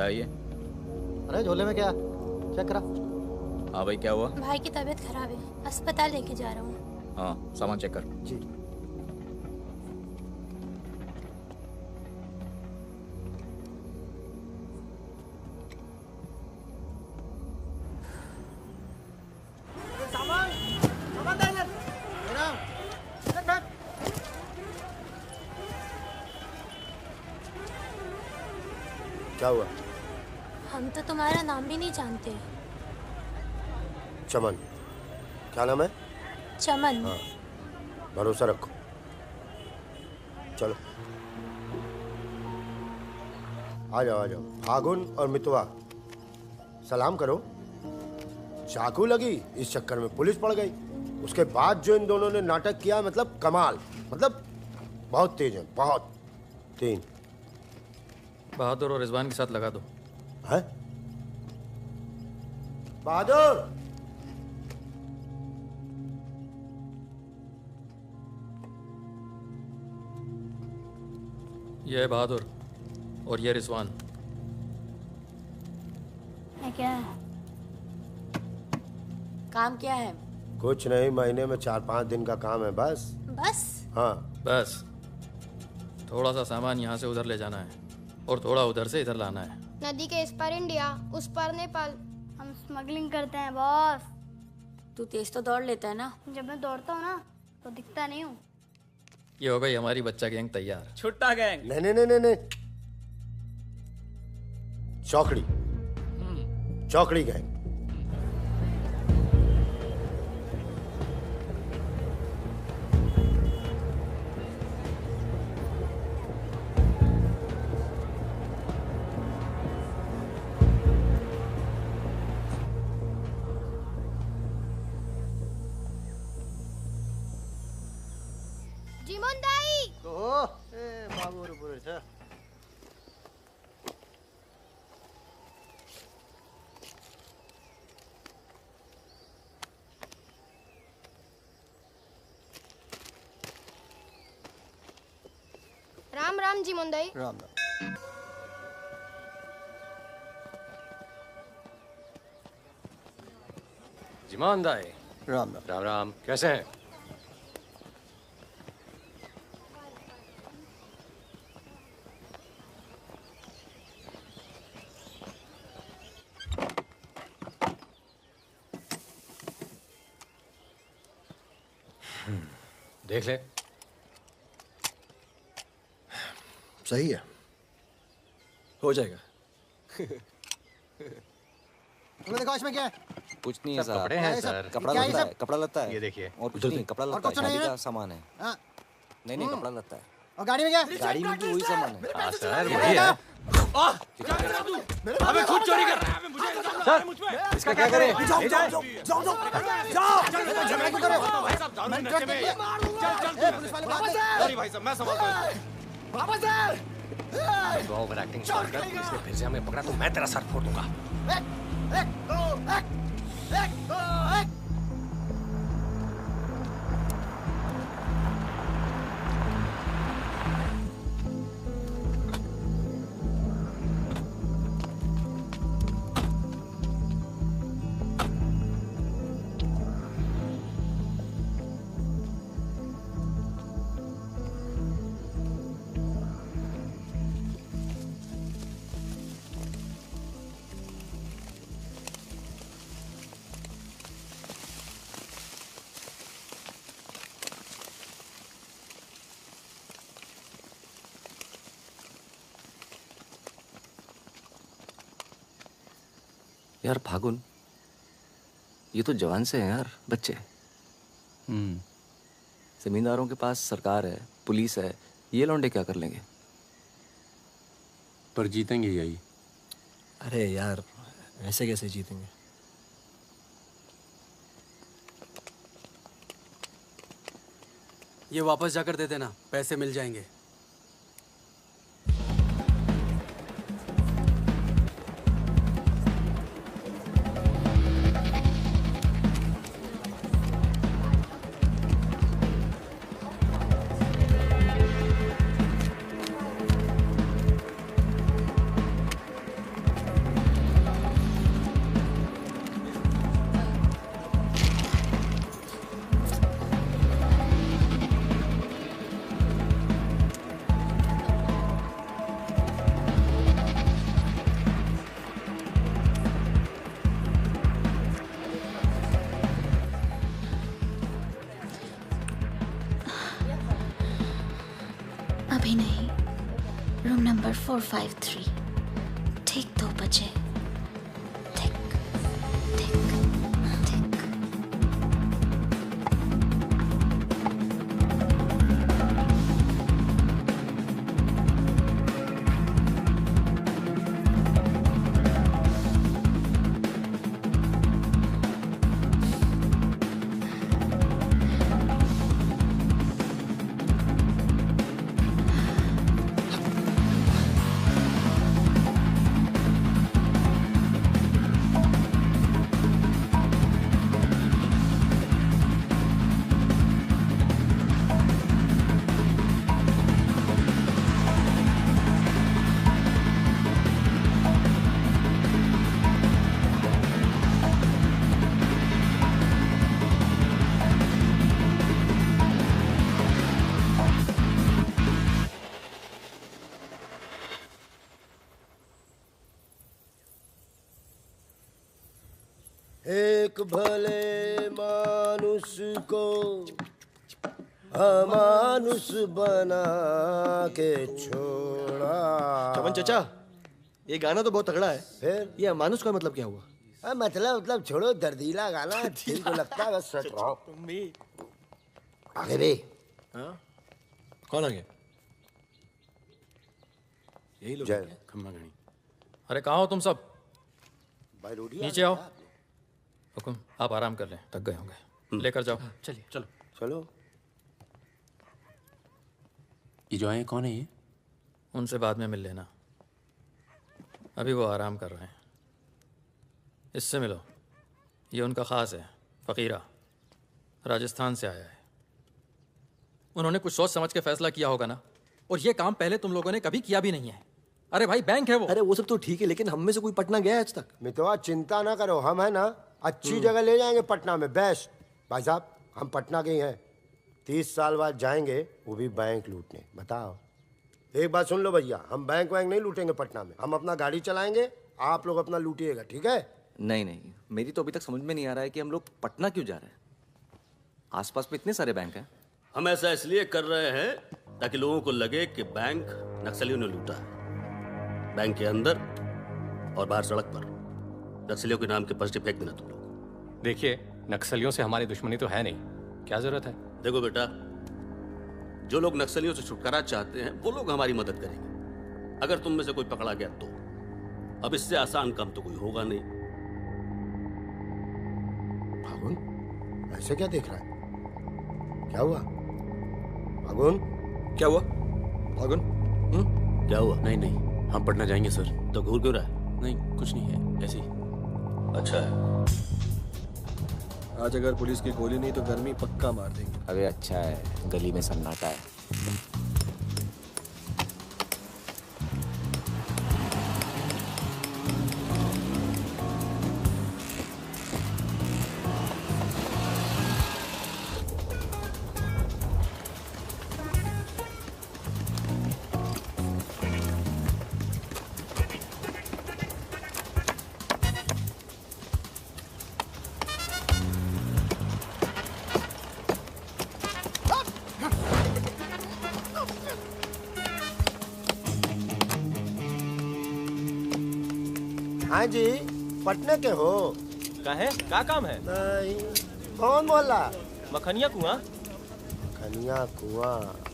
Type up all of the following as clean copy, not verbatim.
क्या है ये? अरे झोले में क्या? चेक करा। हाँ भाई, क्या हुआ? भाई की तबीयत खराब है, अस्पताल लेके जा रहा हूँ। हाँ, सामान चेक कर। जी। क्या हुआ? हम तो तुम्हारा नाम भी नहीं जानते। चमन। क्या नाम है? चमन। हाँ, भरोसा रखो। चलो आ जाओ आ जाओ। फागुन और मितवा, सलाम करो। चाकू लगी, इस चक्कर में पुलिस पड़ गई। उसके बाद जो इन दोनों ने नाटक किया, मतलब कमाल, मतलब बहुत तेज है, बहुत। 3 बहादुर और रिजवान के साथ लगा दो। है? बहादुर! ये है बहादुर और ये रिजवान। है क्या? काम क्या है? कुछ नहीं, महीने में 4-5 दिन का काम है बस। बस? हाँ बस थोड़ा सा सामान यहाँ से उधर ले जाना है और थोड़ा उधर से इधर लाना है। नदी के इस पार इंडिया, उस पार नेपाल। हम स्मगलिंग करते हैं बॉस। तू तेज तो दौड़ लेता है ना? जब मैं दौड़ता हूँ ना तो दिखता नहीं हूँ। ये हो गई हमारी बच्चा गैंग तैयार। छुट्टा गैंग। नहीं नहीं नहीं नहीं, चौकड़ी। चौकड़ी गैंग। जीमोनदाई। बाबू पूरे छ। राम राम जीमोनदाई। राम राम। जिमानदाई। राम राम। राम राम, कैसे हैं? देख ले। सही है, हो जाएगा। तुमने देखा इसमें क्या है? कुछ नहीं है सब सर। कपड़े हैं सर। कपड़ा क्या है लता सब? है, कपड़ा लता है। ये देखिए। और कुछ उधर नहीं, देख। कपड़ा और लता है, कुछ नहीं शादी है? का सामान है। हाँ। नहीं नहीं, कपड़ा लता है। और गाड़ी में क्या? गाड़ी में भी वही सामान है। हाँ सर, वही है। अबे खुद चोरी कर रहा है। सर, इसका क्या करें? जाओ जाओ जाओ जाओ जाओ जाओ। झगड़ा क्यों कर रहे हो? भाई साहब, दारू नशे में। पुलिस वाले भाग गए। सॉरी भाई साहब, मैं संभालता हूँ। वापस आ। तो ओवर एक्टिंग छोड़ कर पुलिस ने फिर से हमें पकड़ा तो मैं तेरा सर फोड़ दूंगा। एक दो एक। यार फागुन, ये तो जवान से हैं यार, बच्चे। जमींदारों के पास सरकार है, पुलिस है, ये लौंडे क्या कर लेंगे? पर जीतेंगे यही। अरे यार, ऐसे कैसे जीतेंगे? ये वापस जाकर दे देना, पैसे मिल जाएंगे। अभी नहीं, रूम नंबर 453, ठीक 2 बजे। एक भले मानुष को अमानुष बना के छोड़ा। चमन चचा, ये गाना तो बहुत तगड़ा है। फिर ये अमानुष का मतलब क्या हुआ? मतलब छोड़ो, दर्दीला गाना दिल को लगता है बस। सट रहो आगे भी। हाँ? कौन आ गया? यही लोग जय खम्मा गणी। अरे कहाँ हो तुम सब? भाई रोटी नीचे आओ। हुकुम, आप आराम कर लें, थक गए होंगे। लेकर जाओ। चलिए चलो चलो। ये जो आए कौन है ये? उनसे बाद में मिल लेना, अभी वो आराम कर रहे हैं। इससे मिलो, ये उनका ख़ास है, फ़कीरा, राजस्थान से आया है। उन्होंने कुछ सोच समझ के फैसला किया होगा ना, और ये काम पहले तुम लोगों ने कभी किया भी नहीं है। अरे भाई बैंक है वो। अरे वो सब तो ठीक है, लेकिन हम में से कोई पटना गया है आज तक? मितवा चिंता ना करो, हम है ना अच्छी जगह ले जाएंगे पटना में, बेस्ट। भाई साहब हम पटना के ही हैं, 30 साल बाद जाएंगे, वो भी बैंक लूटने। बताओ, एक बात सुन लो भैया, हम बैंक वैंक नहीं लूटेंगे पटना में, हम अपना गाड़ी चलाएंगे, आप लोग अपना लूटिएगा, ठीक है? नहीं नहीं, मेरी तो अभी तक समझ में नहीं आ रहा है कि हम लोग पटना क्यों जा रहे हैं। आसपास में इतने सारे बैंक हैं। हम ऐसा इसलिए कर रहे हैं ताकि लोगों को लगे कि बैंक नक्सलियों ने लूटा है। बैंक के अंदर और बाहर सड़क पर नक्सलियों के नाम के पर्चे फेंक देना तुम लोग। देखिए, नक्सलियों से हमारी दुश्मनी तो है नहीं, क्या जरूरत है? देखो बेटा, जो लोग नक्सलियों से छुटकारा चाहते हैं वो लोग हमारी मदद करेंगे। अगर तुम में से कोई पकड़ा गया तो अब इससे आसान काम तो कोई होगा नहीं। फागुन ऐसे क्या देख रहा है? क्या हुआ फागुन? क्या हुआ फागुन? क्या हुआ? नहीं नहीं, हम पटना जाएंगे सर। तो घूर क्यों रहा है? नहीं कुछ नहीं है, ऐसे ही। अच्छा है। आज अगर पुलिस की गोली नहीं तो गर्मी पक्का मार देंगे। अरे अच्छा है, गली में सन्नाटा है। हाँ जी, पटना के हो? का है? का काम है? नहीं, कौन बोला? मखनिया कुआं। मखनिया कुआं।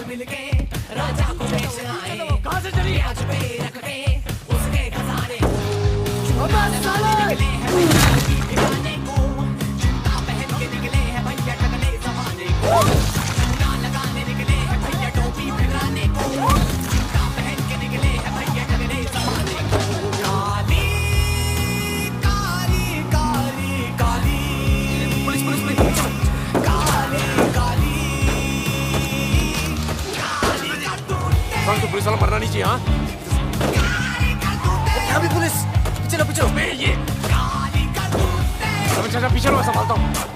मिल गए पुलिस वाला मरना नहीं चाहिए। हाँ क्या भी पुलिस? पीछे लो, पीछे लो। ये चाचा पीछे लो, संभालता हूँ।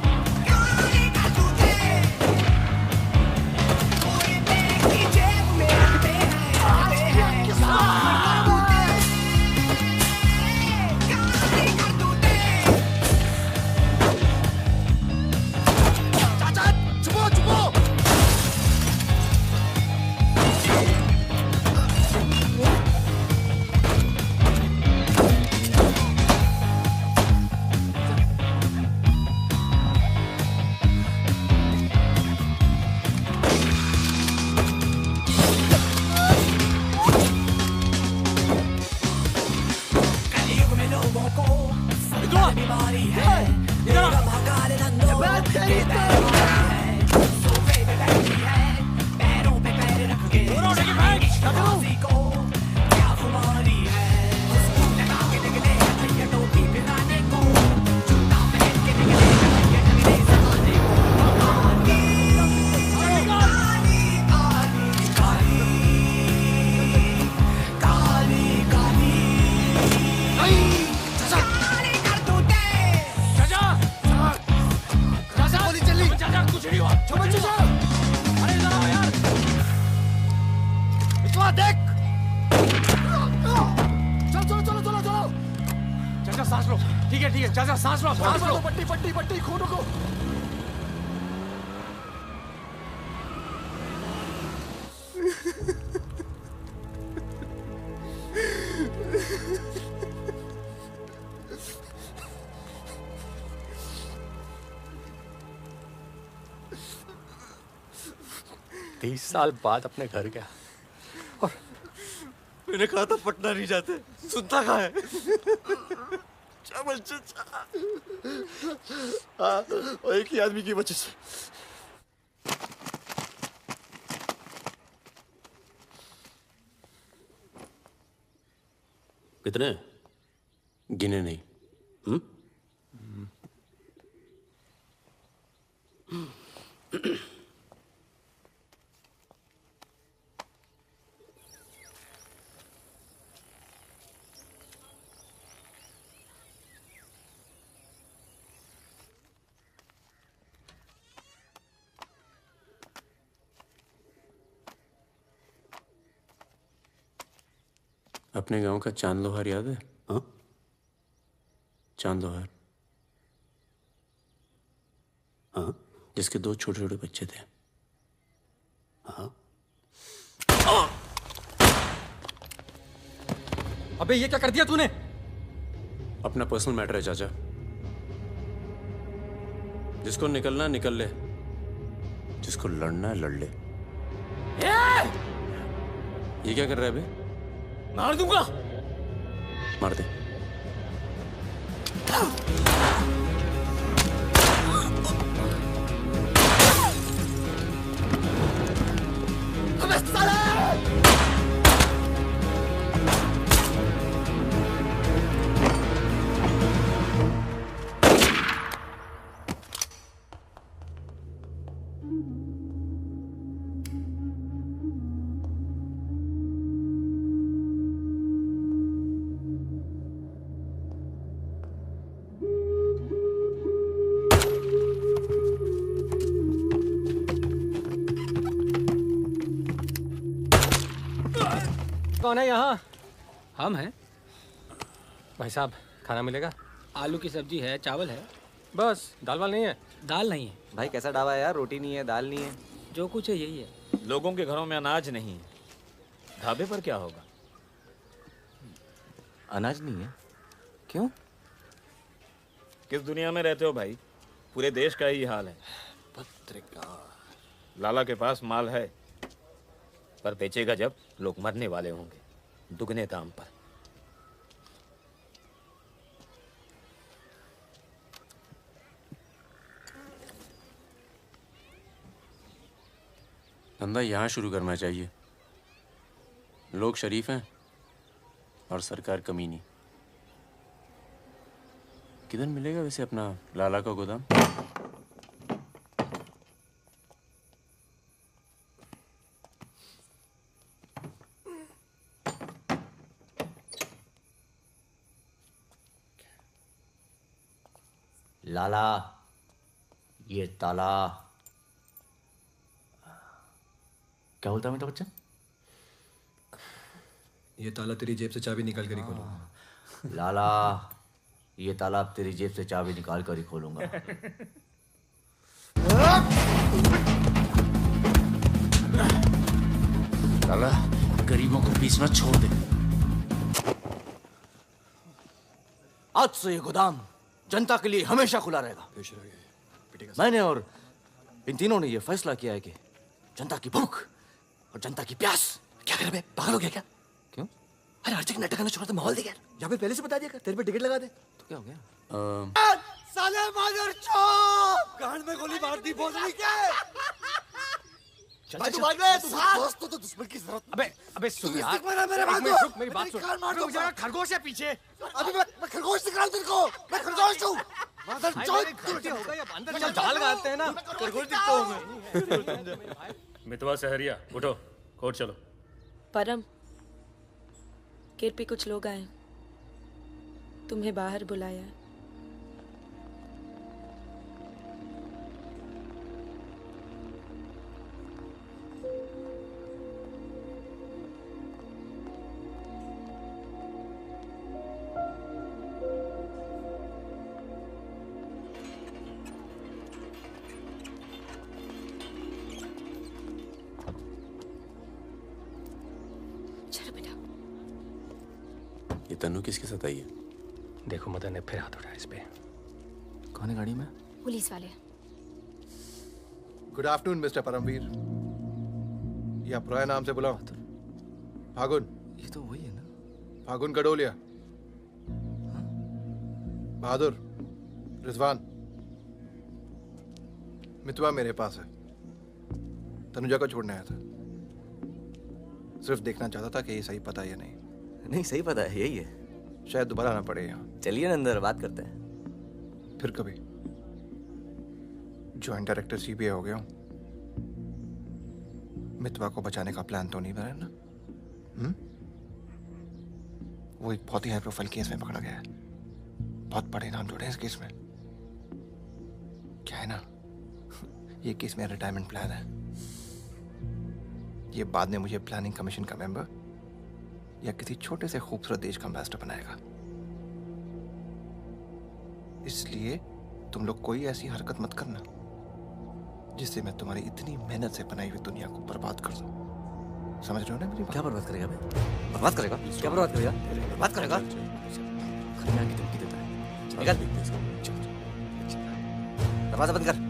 साल बाद अपने घर गया और मैंने कहा था पटना नहीं जाते, सुनता कहाँ है? और एक ही आदमी की वजह से। कितने? गिने नहीं। अपने गांव का चांद लोहार याद है? हाँ? चांद लोहार। हाँ? जिसके 2 छोटे छोटे बच्चे थे। हाँ? अबे ये क्या कर दिया तूने? अपना पर्सनल मैटर है चाचा। जिसको निकलना निकल ले, जिसको लड़ना है लड़ ले। ये क्या कर रहा है बे? मार दूंगा। मार दे। अबे साले! कौन है यहाँ? हम हैं। भाई साहब खाना मिलेगा? आलू की सब्जी है, चावल है। बस दाल वाल नहीं है? दाल नहीं है। भाई कैसा ढाबा है यार, रोटी नहीं है, दाल नहीं है। जो कुछ है यही है। लोगों के घरों में अनाज नहीं है, ढाबे पर क्या होगा? अनाज नहीं है? क्यों? किस दुनिया में रहते हो भाई? पूरे देश का ही हाल है। पत्रकार। लाला के पास माल है, पर बेचेगा जब लोग मरने वाले होंगे, दुगने दाम पर। धंधा यहाँ शुरू करना चाहिए। लोग शरीफ हैं और सरकार कमीनी। किधर मिलेगा वैसे अपना लाला का गोदाम? लाला, ये ताला। क्या बोलता है मेरा बच्चा? ये ताला तेरी जेब से चाबी निकाल कर ही खोलूंगा। लाला, ये ताला तेरी जेब से चाबी निकाल कर ही खोलूंगा। लाला, गरीबों को बीच में छोड़ दे। आज से ये गोदाम जनता के लिए हमेशा खुला रहेगा। मैंने और इन तीनों ने ये फैसला किया है कि जनता की भूख और जनता की प्यास। क्या कर बे, पागल हो गया क्या? क्यों? अरे हर जगह नाटक करना छोड़ा तो माहौल दे यार। यहाँ पे पहले से बता दिया तेरे पे टिकट लगा दे। तो क्या हो गया? साले मादर चौक कान में गोली मार दी बोलने के। भाई तू भाग ले, तू दोस्त तो दुश्मन की जरूरत। अबे सुन यार, मेरी बात सुन। खरगोश है पीछे। अभी मैं खरगोश दिख रहा हूँ तेरे को। मैं खरगोश हूँ। मादर चौक अंदर चल जाल लगाते हैं ना, खरगोश दिखता हूँ मैं। मितवा सहरिया उठो, कोर्ट चलो। परम, गेट पे कुछ लोग आए, तुम्हें बाहर बुलाया है। ये तन्नू किसके साथ आई है? देखो मदन ने फिर हाथ उठाया इस पे। कौन है गाड़ी में? पुलिस वाले। Good afternoon mister Paramvir. ये आप रॉय नाम से बुलाओ। फागुन। ये तो वही है ना? फागुन गडोलिया। बहादुर, रिजवान। मितवा मेरे पास है। तनुजा को छोड़ने आया था। सिर्फ देखना चाहता था कि ये सही पता है या नहीं। नहीं, सही पता है, यही है। शायद दोबारा आना पड़े यहाँ। चलिए ना अंदर बात करते हैं। फिर कभी। जॉइंट डायरेक्टर सीबीआई हो गया हूँ। मितवा को बचाने का प्लान तो नहीं बना ना? वो एक बहुत ही हाई प्रोफाइल केस में पकड़ा गया है। बहुत बड़े नाम जुड़े हैं इस केस में। क्या है ना, ये केस मेरा रिटायरमेंट प्लान है। ये बाद में मुझे प्लानिंग कमीशन का मेंबर या किसी छोटे से खूबसूरत देश का एम्बेसडर बनाएगा। इसलिए तुम लोग कोई ऐसी हरकत मत करना जिससे मैं तुम्हारी इतनी मेहनत से बनाई हुई दुनिया को बर्बाद कर दूं। समझ रहे हो ना मेरी बात? क्या बर्बाद करेगा बे? बर्बाद करेगा? क्या बर्बाद करेगा? बर्बाद करेगा? खन्ना की धमकी देता है। निकल। दरवाजा बंद कर।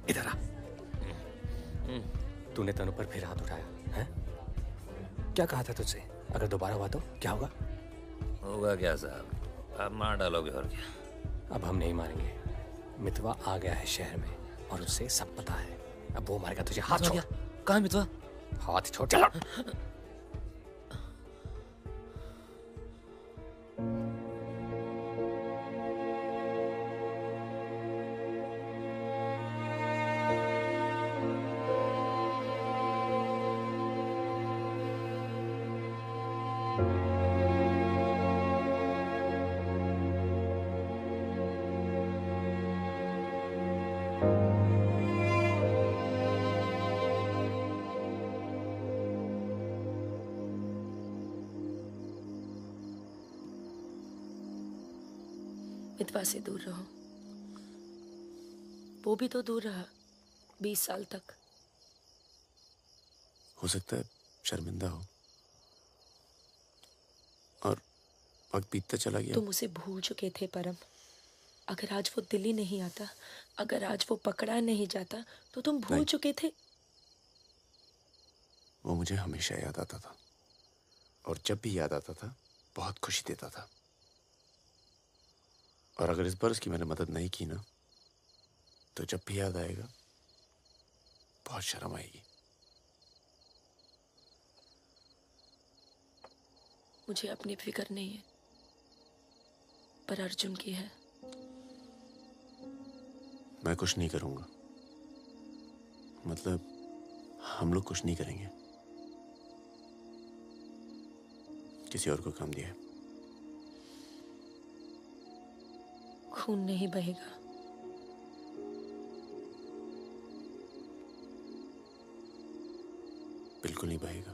इधर आ। तूने तनु पर फिर हाथ उठाया है? क्या कहा था तुझसे? अगर दोबारा हुआ तो क्या होगा? होगा क्या साहब, आप मार डालोगे और क्या? अब हम नहीं मारेंगे। मितवा आ गया है शहर में और उसे सब पता है। अब वो मारेगा तुझे। हाथ छोड़। कहाँ है मितवा? हाथ छोड़। चलो। मितवा से दूर रहो। वो भी तो दूर रहा 20 साल तक। हो सकता है शर्मिंदा हो और वक्त बीतता चला गया। तुम उसे भूल चुके थे परम। अगर आज वो दिल्ली नहीं आता, अगर आज वो पकड़ा नहीं जाता तो तुम भूल चुके थे। वो मुझे हमेशा याद आता था और जब भी याद आता था बहुत खुशी देता था। और अगर इस बार उसकी मैंने मदद नहीं की ना, तो जब भी याद आएगा बहुत शर्म आएगी। मुझे अपनी फिक्र नहीं है, पर अर्जुन की है। मैं कुछ नहीं करूंगा, मतलब हम लोग कुछ नहीं करेंगे, किसी और को काम दिया है। खून नहीं बहेगा। बिल्कुल नहीं बहेगा।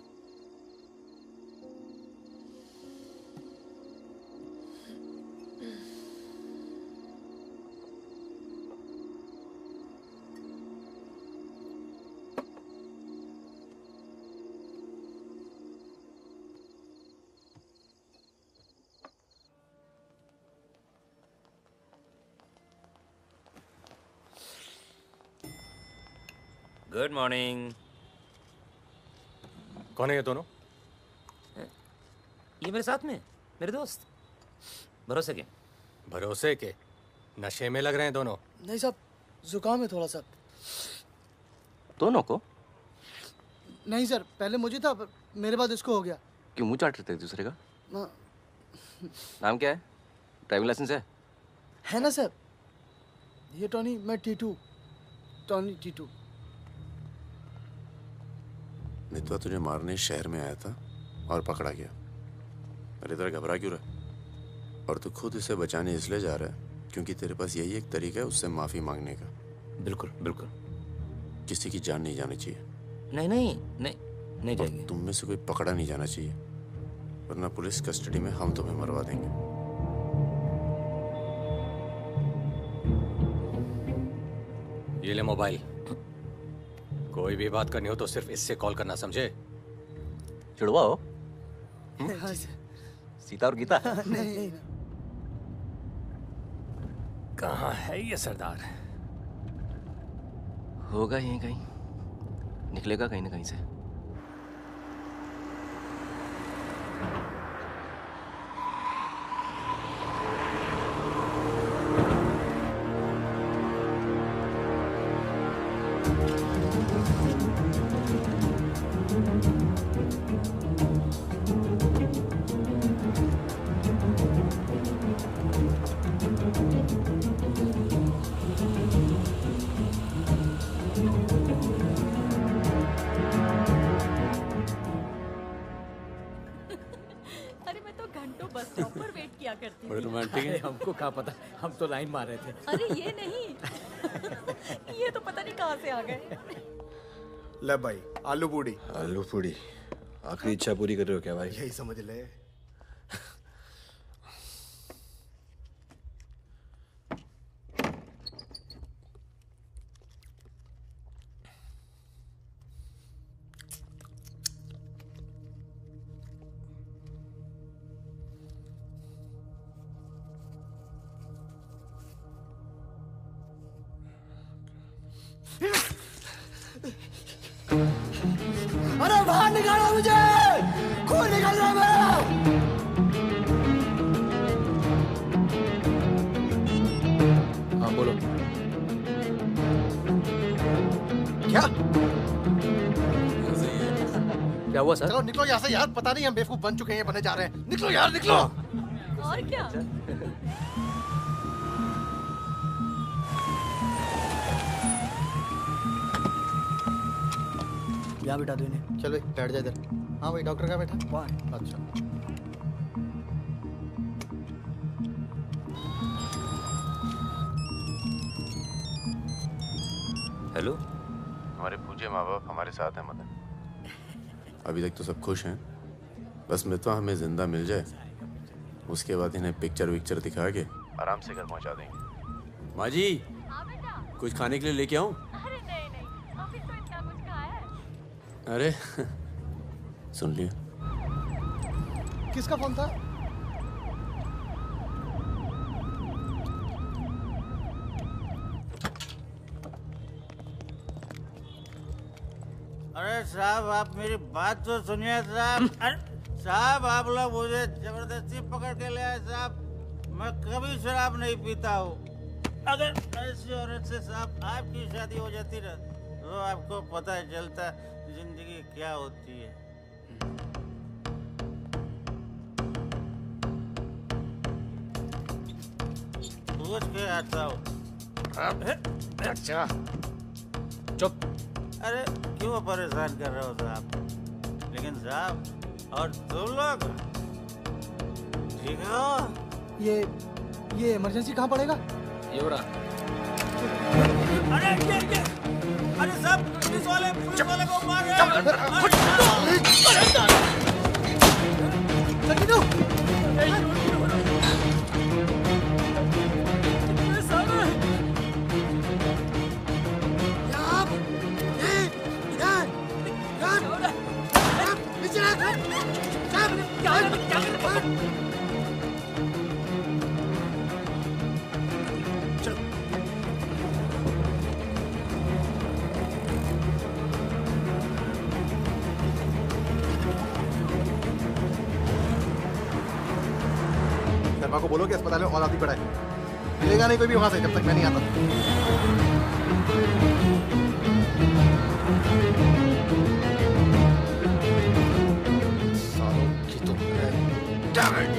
Good morning. कौन है ये दोनों? ये मेरे साथ में मेरे दोस्त। भरोसे के? भरोसे के? नशे में लग रहे हैं दोनों। नहीं साहब, जुकाम है थोड़ा सा। दोनों को? नहीं सर, पहले मुझे था, मेरे बाद इसको हो गया। क्यों मुंह चाट रहे थे एक दूसरे का? हाँ। नाम क्या है? ड्राइविंग लाइसेंस है ना सर? ये टॉनी, मैं टीटू, टॉनी टीटू। मितवा तुझे मारने शहर में आया था और पकड़ा गया। अरे तरह घबरा क्यों रहा? और तू खुद इसे बचाने इसलिए जा रहा है क्योंकि तेरे पास यही एक तरीका है उससे माफी मांगने का। बिल्कुल बिल्कुल। किसी की जान नहीं जानी चाहिए। नहीं नहीं नहीं नहीं जाएगी। तुम में से कोई पकड़ा नहीं जाना चाहिए, वरना पुलिस कस्टडी में हम तुम्हें मरवा देंगे। ये ले मोबाइल। कोई भी बात करनी हो तो सिर्फ इससे कॉल करना, समझे? जुड़वा हो? हाँ, सीता और गीता? नहीं। कहाँ है ये सरदार? होगा यहीं कहीं, निकलेगा कहीं ना कहीं से। हमको क्या पता, हम तो लाइन मार रहे थे। अरे ये नहीं ये तो पता नहीं कहाँ से आ गए। ले भाई, आलू पूड़ी। आलू पूड़ी? आखिरी इच्छा पूरी कर रहे हो क्या भाई? यही समझ ले। अरे बाहर निकालो मुझे, खून निकल रहा है मेरा। हाँ बोलो। क्या हुआ सर? चलो निकलो यहाँ से यार, पता नहीं हम बेवकूफ बन चुके हैं, बनने जा रहे हैं। निकलो यार, निकलो। और क्या? यहाँ बिठा दो इन्हें। चलो बैठ जा इधर। हाँ भाई, डॉक्टर का बैठा वहाँ है। अच्छा। हेलो। हमारे पूज्य माँ बाप हमारे साथ हैं मदन। अभी तक तो सब खुश हैं, बस मितवा हमें जिंदा मिल जाए, उसके बाद इन्हें पिक्चर विक्चर दिखा के आराम से घर पहुंचा देंगे। माँ जी, कुछ खाने के लिए लेके आऊं? अरे नहीं, ऑफिस में इतना कुछ खाया है। अरे सुन लिया। किसका फोन था? अरे साहब, आप मेरी बात तो सुनिए साहब। अरे साहब, आप लोग मुझे जबरदस्ती पकड़ के ले आए साहब। मैं कभी शराब नहीं पीता हूँ। अगर ऐसी औरत से साहब आपकी शादी हो जाती ना, तो आपको पता चलता जिंदगी क्या होती है। पूछ के आता हूँ। अच्छा, चुप। अरे क्यों परेशान कर रहे हो साहब? लेकिन साहब और तुम लोग ठीक हो? ये इमरजेंसी कहाँ पड़ेगा? ये हो रहा। अरे साहब पुलिस वाले को मार रहे शर्मा को बोलो कि अस्पताल में और आदमी पड़ा है। मिलेगा नहीं कोई भी वहां से जब तक मैं नहीं आता। सालों की तो damn it!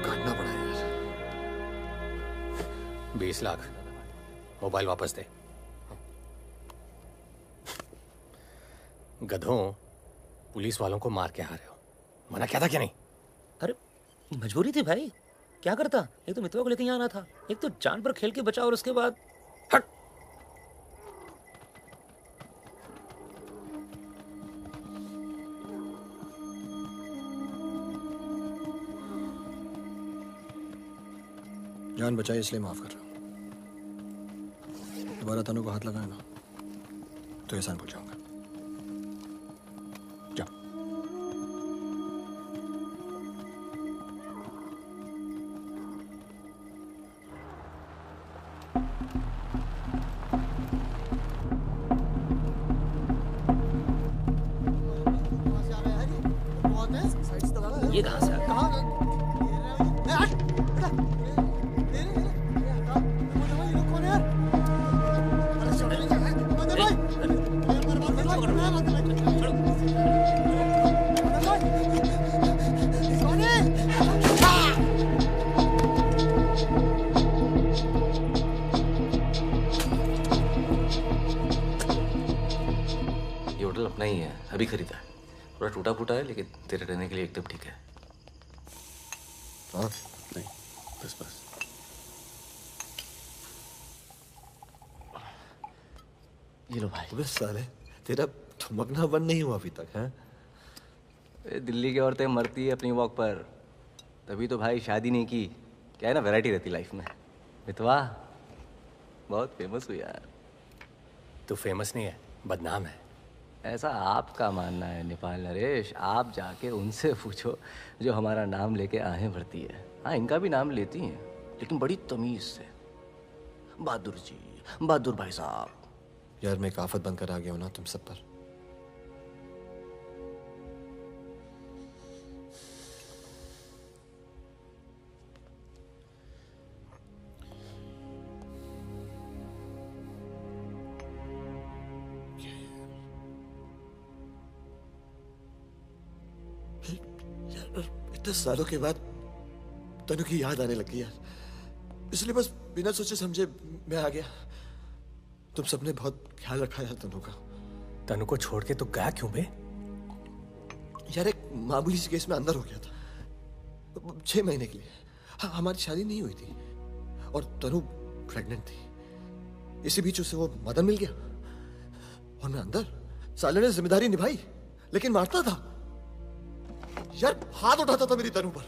काटना पड़ा यार। 20 लाख मोबाइल वापस दे। गधों, पुलिस वालों को मार के आ रहे हो, मना क्या था क्या नहीं? अरे मजबूरी थी भाई, क्या करता? एक तो मितवा को लेके यहाँ आना था, एक तो जान पर खेल के बचा, और उसके बाद हट। जान बचाई इसलिए माफ कर रहा हूँ। दोबारा तनु को हाथ लगाया ना तो एहसान भूल जाऊंगा। जाओ। ये कहाँ से आ गया? ये होटल अपना ही है, अभी खरीदा है। थोड़ा टूटा फूटा है लेकिन तेरे रहने के लिए एकदम ठीक है। और नहीं, बस बस। ये लो भाई। बस साले, तेरा ठुमकना बंद नहीं हुआ अभी तक है? दिल्ली की औरतें मरती है अपनी वॉक पर, तभी तो भाई शादी नहीं की। क्या है ना, वैरायटी रहती लाइफ में। मितवा बहुत फेमस हुई यार। तू फेमस नहीं है, बदनाम है। ऐसा आपका मानना है नेपाल नरेश। आप जाके उनसे पूछो जो हमारा नाम लेके आहें भरती है। हाँ, इनका भी नाम लेती हैं लेकिन बड़ी तमीज से। बहादुर जी, बहादुर भाई साहब। यार मैं एक आफत बनकर आ गया हूं ना तुम सब पर। इतने सालों के बाद तनु की याद आने लगी यार, इसलिए बस बिना सोचे समझे मैं आ गया। तुम सबने बहुत ख्याल रखा यार तनु का। तनु को छोड़ के तो गया क्यों बे? यार एक मामूली सी केस में अंदर हो गया था 6 महीने के लिए। हाँ, हमारी शादी नहीं हुई थी और तनु प्रेग्नेंट थी। इसी बीच उसे वो मदन मिल गया और मैं अंदर। साले ने जिम्मेदारी निभाई लेकिन मारता था यार, हाथ उठाता था मेरी तनु पर।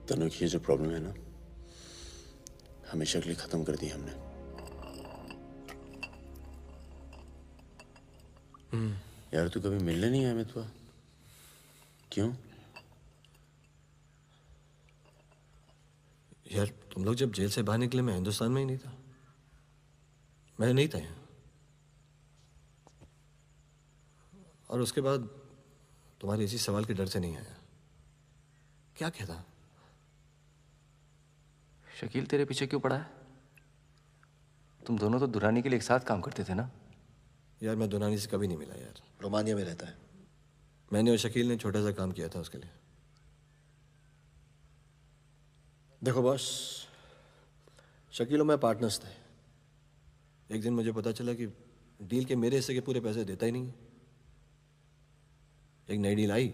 तनु की ये जो प्रॉब्लम है ना, हमेशा के लिए खत्म कर दी हमने। यार तू कभी मिलने नहीं आया मितवा? क्यों? यार तुम लोग जब जेल से बाहर निकले मैं हिंदुस्तान में ही नहीं था, मैं नहीं था यहाँ। और उसके बाद तुम्हारे इसी सवाल के डर से नहीं आया। क्या कहता? शकील तेरे पीछे क्यों पड़ा है? तुम दोनों तो दुरानी के लिए एक साथ काम करते थे ना? यार मैं दुरानी से कभी नहीं मिला यार, रोमानिया में रहता है। मैंने और शकील ने छोटा सा काम किया था उसके लिए। देखो बॉस, शकील और मैं पार्टनर्स थे। एक दिन मुझे पता चला कि डील के मेरे हिस्से के पूरे पैसे देता ही नहीं। एक नई डील आई,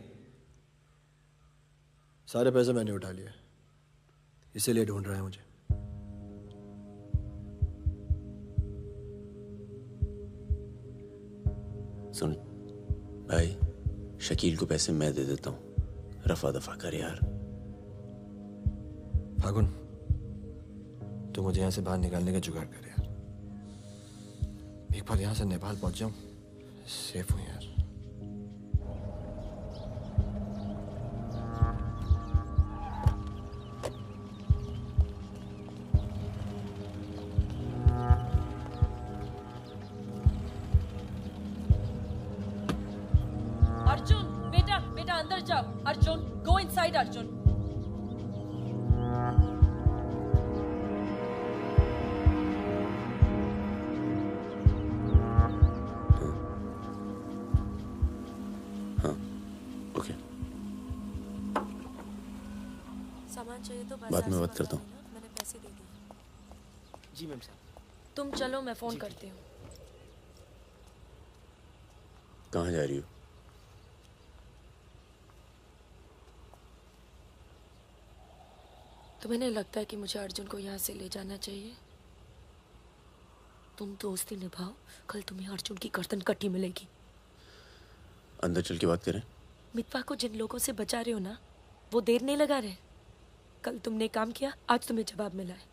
सारे पैसे मैंने उठा लिए, इसीलिए ढूंढ रहा है मुझे। सुन भाई, शकील को पैसे मैं दे देता हूँ, रफा दफा कर यार। फागुन, तू मुझे यहाँ से बाहर निकालने का जुगाड़ कर यार। एक बार यहाँ से नेपाल पहुंच जाऊं, सेफ हूँ यार। अर्जुन, बेटा बेटा अंदर जाओ। Arjun, go inside Arjun. सामान चाहिए तो बाद में बात करता हूँ। मैंने पैसे दे दिए। जी मैम साहब। तुम चलो, मैं फोन करती हूँ। कहाँ जा रही हो? तुम्हें नहीं लगता है कि मुझे अर्जुन को यहाँ से ले जाना चाहिए? तुम दोस्ती निभाओ, कल तुम्हें अर्जुन की गर्दन कटी मिलेगी। अंदर चल के बात करें। मितवा को जिन लोगों से बचा रहे हो ना, वो देर नहीं लगा रहे। कल तुमने काम किया, आज तुम्हें जवाब मिला है।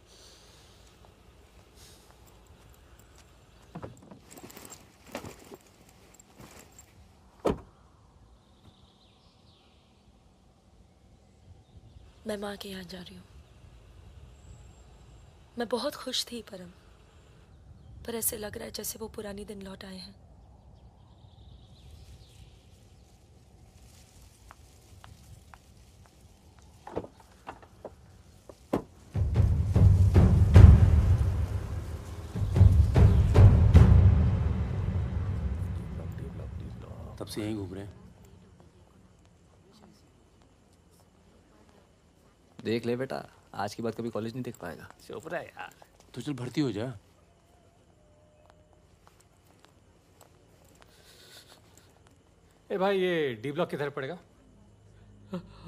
मैं माँ के यहाँ जा रही हूँ। मैं बहुत खुश थी परम, पर ऐसे लग रहा है जैसे वो पुरानी दिन लौट आए हैं। तब से यहीं घूम रहे हैं। देख ले बेटा, आज के बाद कभी कॉलेज नहीं देख पाएगा। चुप रहा यार। तो चल भर्ती हो जा। ए भाई, ये डी ब्लॉक किधर पड़ेगा?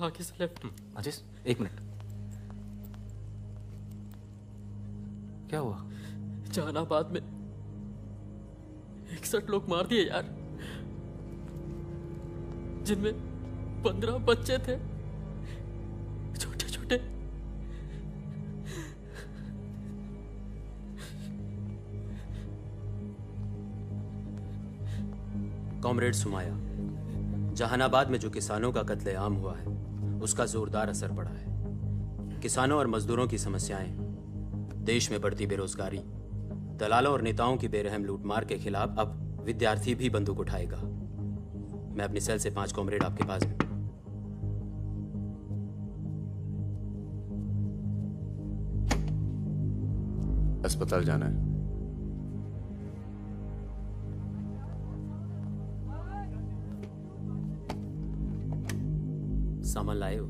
आगे से लेफ्ट। आशीष, एक मिनट। क्या हुआ? जहानाबाद में 61 लोग मार दिए यार, जिनमें 15 बच्चे थे, छोटे छोटे। कॉमरेड सुमाया, जहानाबाद में जो किसानों का कत्लेआम हुआ है उसका जोरदार असर पड़ा है। किसानों और मजदूरों की समस्याएं, देश में बढ़ती बेरोजगारी, दलालों और नेताओं की बेरहम लूटमार के खिलाफ अब विद्यार्थी भी बंदूक उठाएगा। मैं अपनी सेल से 5 कॉमरेड आपके पास में। अस्पताल जाना है। सामान लाए हो?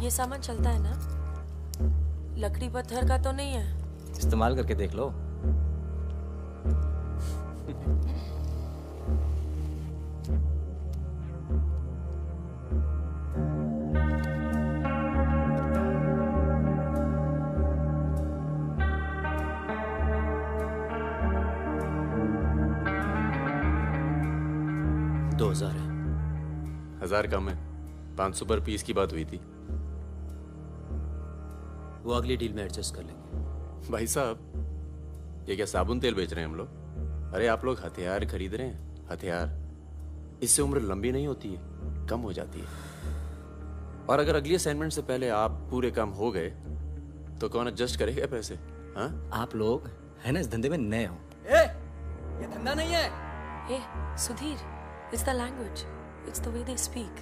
ये सामान चलता है ना? लकड़ी पत्थर का तो नहीं है? इस्तेमाल करके देख लो। हजार कम है। 500 पर पीस की बात हुई थी। वो अगली डील में एडजस्ट कर लेंगे। भाई साहब, ये क्या साबुन तेल बेच रहे हैं हम लोग? अरे आप लोग हथियार खरीद रहे हैं, हथियार। इससे उम्र लंबी नहीं होती है, कम हो जाती है। और अगर अगली असाइनमेंट से पहले आप पूरे काम हो गए तो कौन एडजस्ट करेगा पैसे? हाँ, आप लोग है ना इस धंधे में नए हो। ये धंधा नहीं है। Hey, Sudhir, it's the language. It's the way they speak.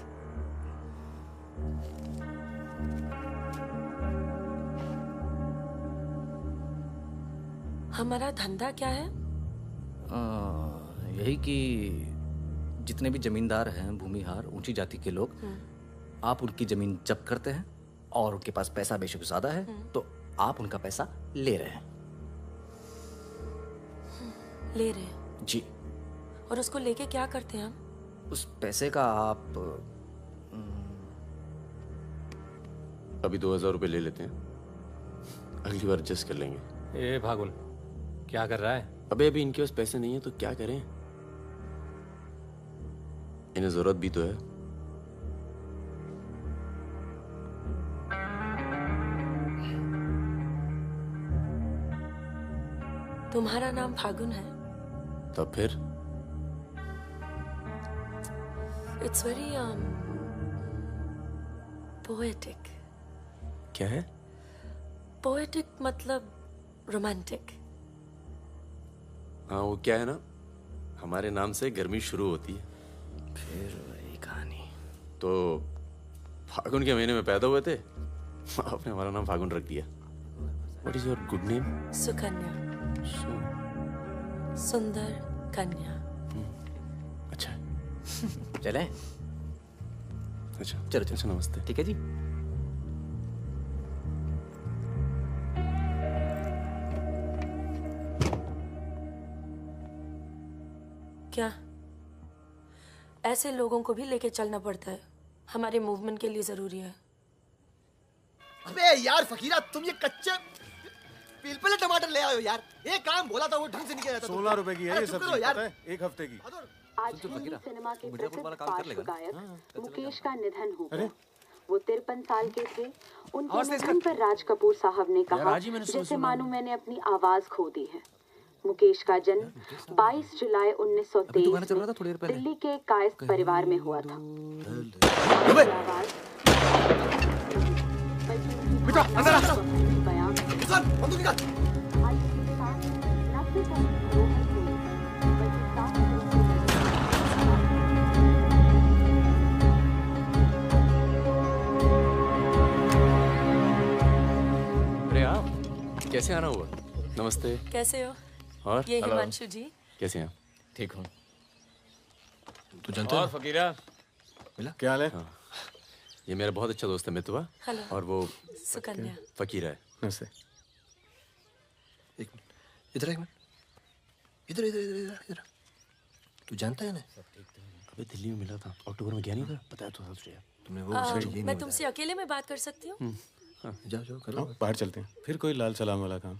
हमारा धंधा क्या है? यही कि जितने भी जमींदार हैं, भूमिहार, ऊंची जाति के लोग, आप उनकी जमीन जब्त करते हैं और उनके पास पैसा बेशक ज्यादा है तो आप उनका पैसा ले रहे हैं। ले रहे हैं? जी। और उसको लेके क्या करते हैं हम? उस पैसे का आप अभी 2000 रुपए ले लेते हैं, अगली बार एडजस्ट कर लेंगे। ए भागुन, क्या कर रहा है? अबे इनके पास पैसे नहीं है तो क्या करें? इन्हें जरूरत भी तो है। तुम्हारा नाम फागुन है? तब फिर It's very poetic. क्या है? Poetic मतलब romantic. हाँ, वो क्या है ना, हमारे नाम से गर्मी शुरू होती है। फिर वही कहानी। तो फागुन के महीने में पैदा हुए थे, आपने हमारा नाम फागुन रख दिया। What is your good name? Sukanya. सुंदर कन्या। अच्छा। चलें? अच्छा चलो अच्छा, नमस्ते। ठीक है जी। क्या ऐसे लोगों को भी लेके चलना पड़ता है? हमारे मूवमेंट के लिए जरूरी है। अबे यार फकीरा, तुम ये कच्चे पिलपिले टमाटर ले आयो यार। एक काम बोला था वो ढंग से नहीं किया जाता। 16 रुपए की है ये सब्जी, पता है? एक हफ्ते की। आज हिंदी सिनेमा के प्रसिद्ध पार्श्व गायक मुकेश का निधन हो गया। वो 53 साल के थे। उनके निधन पर राज कपूर साहब ने कहा, जैसे मानो मैंने अपनी आवाज खो दी है। मुकेश का जन्म 22 जुलाई 1923 में दिल्ली के कायस्थ परिवार में हुआ था। अरे आप कैसे आना हुआ? नमस्ते। कैसे हो? और ये हिमांशु जी। कैसे हैं? ठीक हूँ। तू जानता और फकीरा मिला? क्या हाल है? हाँ। ये मेरा बहुत अच्छा दोस्त है मितवा। हेलो। और वो सुकन्या। फकीरा है। नमस्ते। एक मिनट, इधर एक मिनट, इधर इधर इधर इधर इधर। तू जानता है ना? अबे दिल्ली में मिला था, अक्टूबर में गया नहीं था, बताया तो था तुमने वो मैं तुमसे अकेले में बात कर सकती हूँ? जाओ जाओ करो। बाहर चलते हैं। फिर कोई लाल सलाम वाला काम?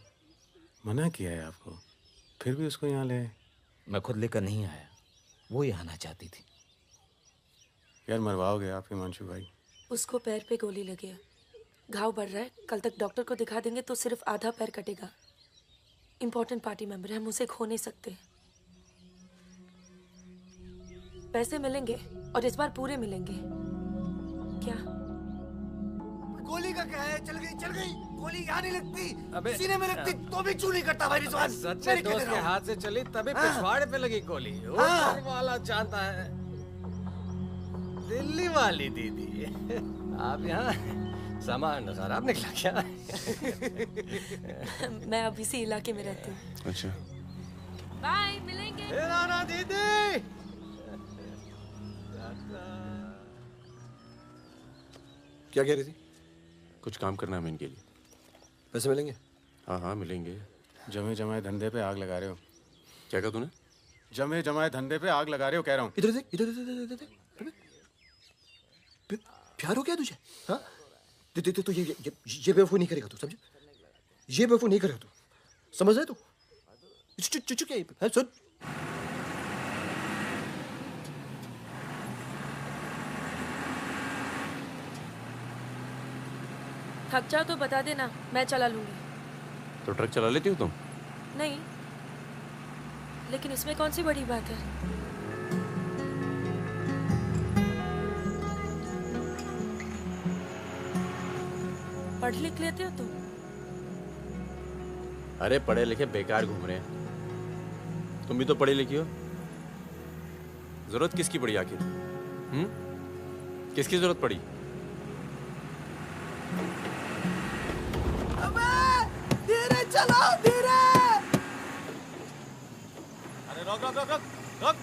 मना किया है आपको, फिर भी उसको यहाँ ले। मैं खुद लेकर नहीं आया, वो ही आना चाहती थी। यार मरवाओगे आप हिमांशु भाई। उसको पैर पे गोली लगी है, घाव बढ़ रहा है। कल तक डॉक्टर को दिखा देंगे तो सिर्फ आधा पैर कटेगा। इम्पोर्टेंट पार्टी मेंबर है, हम उसे खो नहीं सकते। पैसे मिलेंगे और इस बार पूरे मिलेंगे। क्या गोली का क्या है? चल गई। गोली यहाँ नहीं लगती, सीने में लगती तो भी चू नहीं करता भाई रिजवान। सच्चे दोस्त के हाथ से चली तभी पिछवाड़े पे लगी गोली। ऊपर वाला जानता है। दिल्ली वाली दीदी, आप यहाँ सामान खराब निकला क्या? मैं अब इसी इलाके में रहती हूँ। अच्छा। बाय, मिलेंगे। नाना दीदी। क्या कह रही थी? कुछ काम करना है हमें इनके लिए। पैसे मिलेंगे? हाँ हाँ मिलेंगे। जमे जमाए धंधे पे आग लगा रहे हो। क्या कहा तूने? जमे जमाए धंधे पे आग लगा रहे हो कह रहा हूँ। इधर देख, इधर इधर इधर। प्यार हो गया तुझे? हाँ तो ये बेवकूफ नहीं करेगा तू, समझे? ये बेवकूफ नहीं करेगा तू, समझ रहे तू? चुप क्या सुन। थक जाओ तो बता देना, मैं चला लूंगी। तो ट्रक चला लेती हो तुम? नहीं, लेकिन इसमें कौन सी बड़ी बात है? पढ़ लिख लेते हो तुम? अरे पढ़े लिखे बेकार घूम रहे हैं। तुम भी तो पढ़ी लिखी हो। जरूरत किसकी पड़ी आखिर? किसकी जरूरत पड़ी? धीरे चलो, धीरे। अरे रोक रोक रोक रोक रोक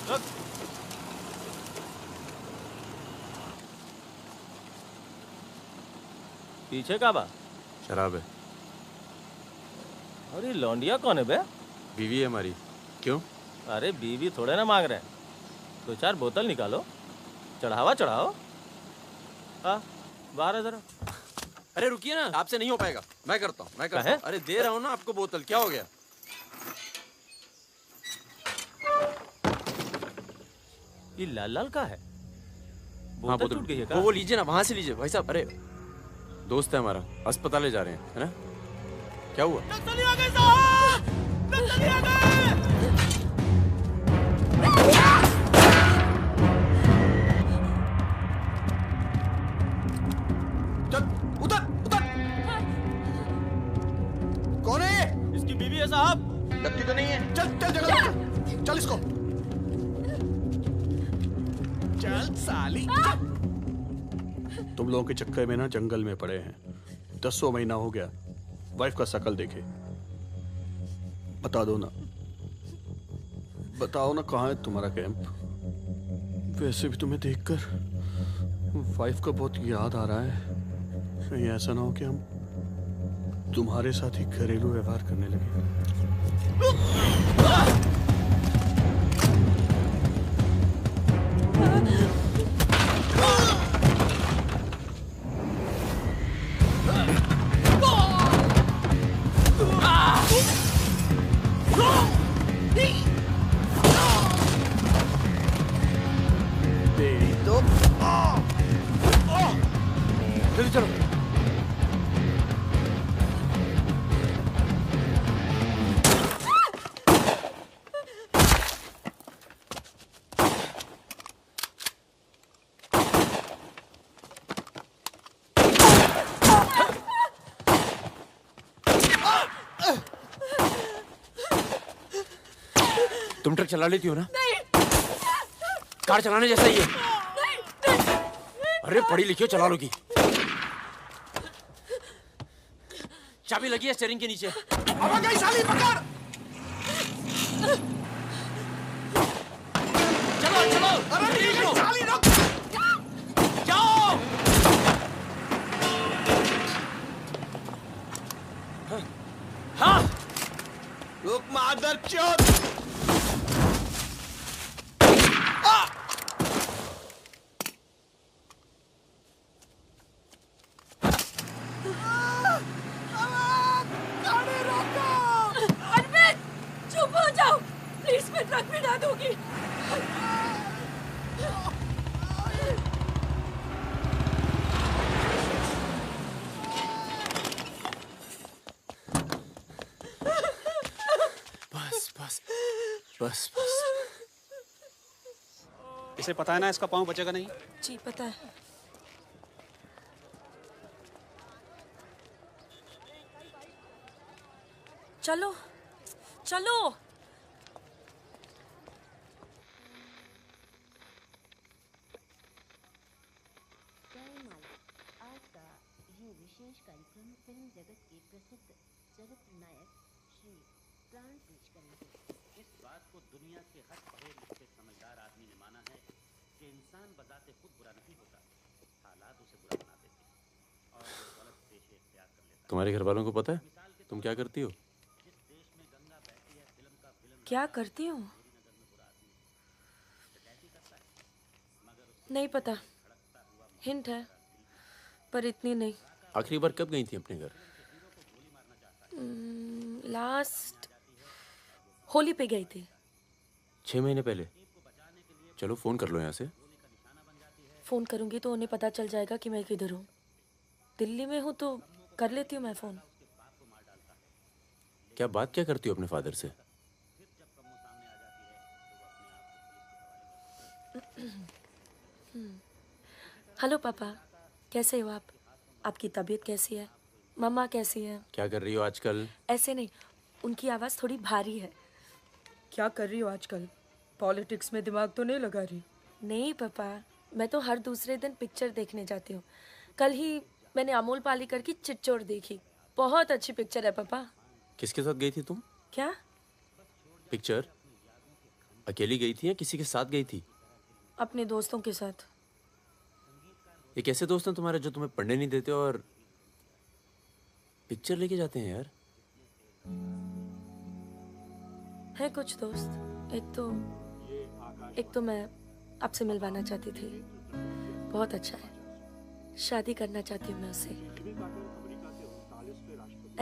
रोक। पीछे का बा? शराब है। अरे लौंडिया कौन है बे? बीवी है हमारी। क्यों? अरे बीवी थोड़े ना मांग रहे हैं, 2-4 बोतल निकालो, चढ़ावा चढ़ाओ। हाँ बाहर है जरा। अरे रुकिए ना, आपसे नहीं हो पाएगा। मैं करता हूँ। अरे दे रहा हूँ ना आपको बोतल, क्या हो गया? ये लाल लाल का है? हाँ बोतल टूट गई है क्या? वो लीजिए ना, वहां से लीजिए भाई साहब। अरे दोस्त है हमारा, अस्पताल ले जा रहे हैं, है ना? क्या हुआ? नक्सली आ गए साहब! नक्सली आ गए! कौन है ये? इसकी बीवी है साहब। लगती तो नहीं है। चल चल जगह, चल इसको। चल साली। तुम लोगों के चक्कर में ना जंगल में पड़े हैं। 10 महीना हो गया। वाइफ का शकल देखे। बता दो ना, बताओ ना कहाँ है तुम्हारा कैंप? वैसे भी तुम्हें देखकर वाइफ का बहुत याद आ रहा है। कहीं ऐसा ना हो कि हम तुम्हारे साथ ही घरेलू व्यवहार करने लगे। जल्दी चलो। तुम ट्रक चला लेती हो ना? नहीं। कार चलाने जैसा ही है। अरे पढ़ी लिखी हो, चला लोगी। चाबी लगी है स्टीयरिंग के नीचे। अब गई साली, पकड़। चलो चलो। अरे ठीक है साली, रुक। जाओ। हाँ। रुक मादर चोद। प्लीज मैं ट्रक में डाल दूंगी। बस बस बस बस। इसे पता है ना इसका पाँव बचेगा नहीं? जी पता है। चलो चलो। विशेष कार्यक्रम फिल्म जगत के प्रसिद्ध जगत नायक श्री प्राण पेश करेंगे। इस बात को दुनिया के हर पढ़े लिखे समझदार आदमी ने माना है कि इंसान बजाते खुद बुरा नहीं होता, हालात उसे बुरा बना देते हैं। तुम्हारे घर वालों को पता है तुम क्या करती हो? क्या करती हूँ? नहीं पता, हिंट है पर इतनी नहीं। आखिरी बार कब गई थी अपने घर? लास्ट होली पे गई थी। 6 महीने पहले। चलो फोन कर लो यहाँ से। फोन करूंगी तो उन्हें पता चल जाएगा कि मैं किधर हूँ। दिल्ली में हूँ तो कर लेती हूँ मैं फोन। क्या करती हो अपने फादर से? हेलो पापा, कैसे हो आप? आपकी तबीयत कैसी है? मम्मा कैसी है? क्या कर रही हो आजकल? ऐसे नहीं, उनकी आवाज़ थोड़ी भारी है। क्या कर रही हो आजकल? पॉलिटिक्स में दिमाग तो नहीं लगा रही? नहीं पापा, मैं तो हर दूसरे दिन पिक्चर देखने जाती हूँ। कल ही मैंने अमोल पालेकर की चिट्चोर देखी। बहुत अच्छी पिक्चर है पापा। किसके साथ गई थी तुम? क्या? पिक्चर अकेली गई थी या किसी के साथ गई थी? अपने दोस्तों के साथ। ये कैसे दोस्त हैं तुम्हारे जो तुम्हें पढ़ने नहीं देते और पिक्चर लेके जाते हैं यार? है कुछ दोस्त। एक तो मैं आपसे मिलवाना चाहती थी। बहुत अच्छा है। शादी करना चाहती हूँ मैं उससे।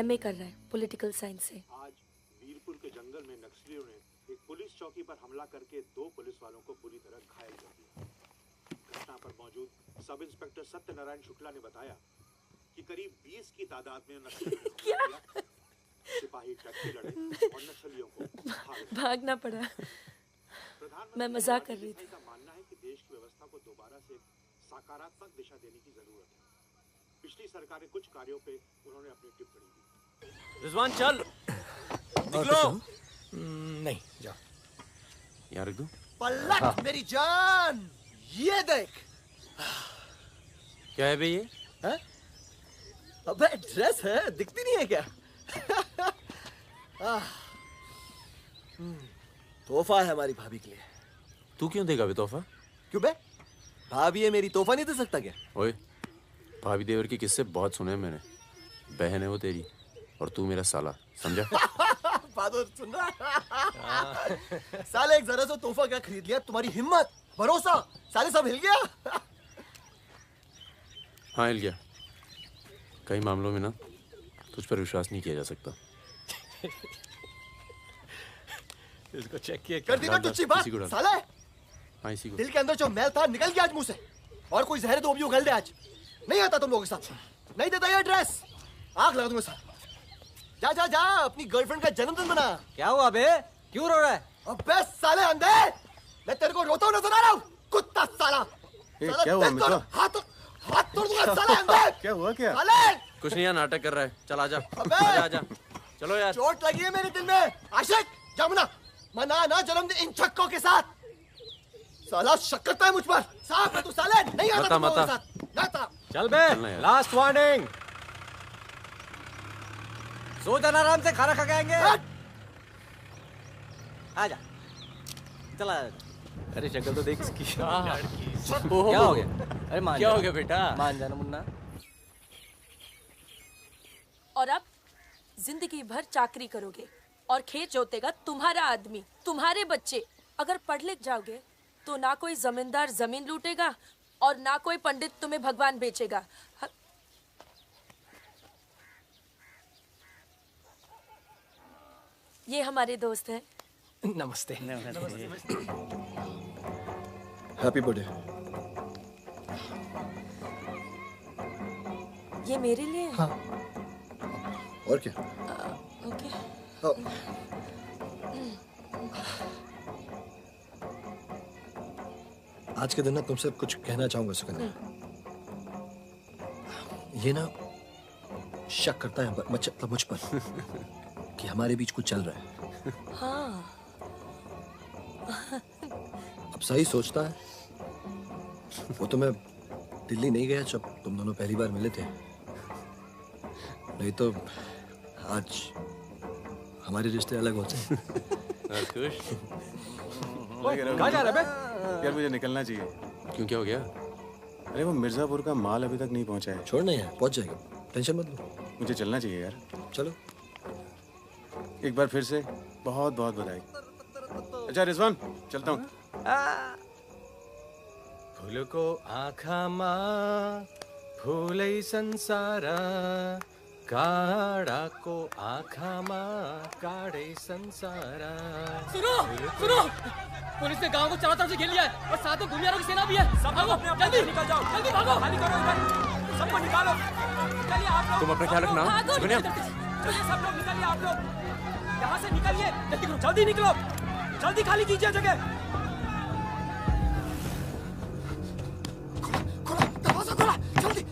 MA कर रहा है पॉलिटिकल साइंस से। आज वीरपुर के जंगल में नक्सलियों ने एक पुलिस चौकी पर हमला करके 2 पुलिस वालों को बुरी तरह घायल कर दिया। घटना पर मौजूद सब इंस्पेक्टर सत्यनारायण शुक्ला ने बताया कि करीब 20 की तादाद में नक्सलियों सिपाही डट के लड़े और नक्सलियों को भागना पड़ा। मैं मजाक कर रही थी। का मानना है कि देश की व्यवस्था को दोबारा से सकारात्मक दिशा देने की जरूरत है। पिछली सरकार के कुछ कार्यों पे उन्होंने अपनी टिप्पणी दी। रिजवान चल, निकलो। नहीं, जा। यहाँ रख दो। पलट मेरी जान, ये देख। क्या है बे ये? है? अबे ड्रेस है, दिखती नहीं है क्या? तोहफा है हमारी भाभी के लिए। तू क्यों देगा बे तोहफा? क्यों बे? भाभी है मेरी, तोहफा नहीं दे सकता क्या? ओए, भाभी देवर के किस्से बहुत सुने हैं मैंने। बहन है वो तेरी और तू मेरा साला, समझा? बहादुर सुन रहा? साले एक जरा सा तोहफा क्या खरीद लिया? तुम्हारी हिम्मत, भरोसा, साले सब हिल गया। हाँ हिल गया। कई मामलों में ना तुझ पर विश्वास नहीं किया जा सकता। इसको चेक किया कर दी ना तुझी बात, साले। हाँ इसी को। दिल के अंदर जो मैल था निकल गया आज मुंह से। और कोई जहर दो भी उगल दे आज। नहीं आता तुम लोगों के साथ। नहीं देता ये ड्रेस, आग लगा दूंगा साथ। जा जा जा, अपनी गर्लफ्रेंड का जन्मदिन मना। क्या हुआ बे? क्यों रो रहा है? अबे साले अंधे, मैं तेरे को रोता हुआ नजर आ रहा हूँ, कुत्ता साला। क्या हुआ मित्रा? हाथ तोड़ दूंगा साले अंधे। क्या हुआ क्या? साले कुछ नहीं यार, नाटक कर रहा है। चल आजा, आजा आजा। चलो यार। चोट लगी है मेरे दिल में। आशिक जमुना, मना ना जन्मदिन इन छक्कों के साथ। साला शक करता है मुझ पर। साफ है तू साले, नहीं आता तुम लोगों के साथ। नाता। चल बे, लास्ट वार्निंग। सो जाना आराम से, खाना खा के आएंगे। आजा, चला। अरे शक्ल तो देख इसकी। क्या हो गया? अरे मान क्या हो गया बेटा? मान जाना मुन्ना। और अब जिंदगी भर चाकरी करोगे और खेत जोतेगा तुम्हारा आदमी, तुम्हारे बच्चे। अगर पढ़ लिख जाओगे तो ना कोई जमींदार जमीन लूटेगा और ना कोई पंडित तुम्हें भगवान बेचेगा। ये हमारे दोस्त हैं। नमस्ते। Happy birthday. ये मेरे लिए है? हाँ। और क्या? ओके। आज के दिन ना तुमसे कुछ कहना चाहूंगा सुकन्या। ये ना शक करता है मतलब मुझ पर कि हमारे बीच कुछ चल रहा है। हाँ। अब सही सोचता है। वो तो मैं दिल्ली नहीं गया जब तुम दोनों पहली बार मिले थे। नहीं तो आज हमारे रिश्ते अलग होते हैं। कहाँ जा रहा है बे? यार मुझे निकलना चाहिए। क्यों, क्या हो गया? अरे वो मिर्जापुर का माल अभी तक नहीं पहुंचा है। छोड़ना यार, पहुंच जाएगा, टेंशन मत लो। मुझे चलना चाहिए यार। चलो। एक बार फिर से बहुत बहुत बधाई। अच्छा रिजवान, चलता हूँ। फूलको आँखामा फूलै संसार, काँडाको आँखामा काँडै संसार। सुनो सुनो, पुलिस ने गांव को चारों तरफ से घेर लिया है और साथ में भूमियारों की सेना भी है। सब लोग अपने जल्दी निकल जाओ, जल्दी भागो, खाली करो इधर, सबको निकालो। चलिए आप लोग, तुम अपना ख्याल रखना। चलिए सब लोग निकलिए, आप लोग यहाँ से निकलिए, जल्दी करो, जल्दी निकलो, जल्दी खाली कीजिए जगह। दरवाजा खोला, जल्दी।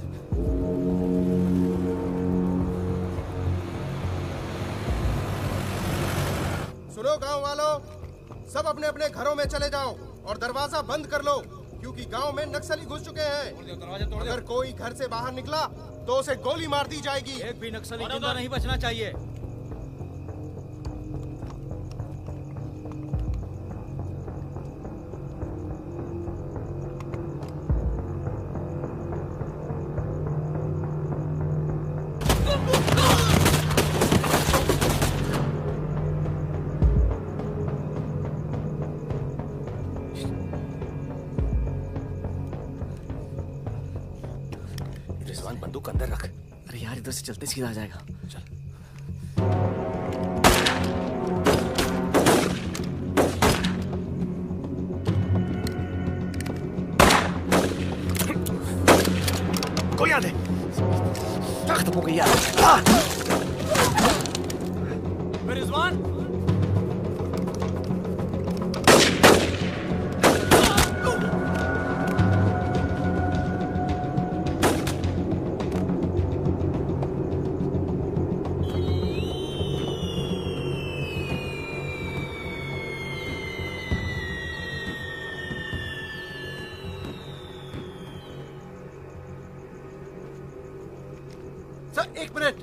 सुनो गांव वालों, सब अपने अपने घरों में चले जाओ और दरवाजा बंद कर लो, क्योंकि गांव में नक्सली घुस चुके हैं। अगर कोई घर से बाहर निकला तो उसे गोली मार दी जाएगी। एक भी नक्सली जिंदा नहीं बचना चाहिए। रिजवान बंदूक अंदर रख। अरे यार इधर से चलते सीधा आ जाएगा। चल। कोई आ दे। ताकत हो गई यार। रिजवान सर, एक मिनट।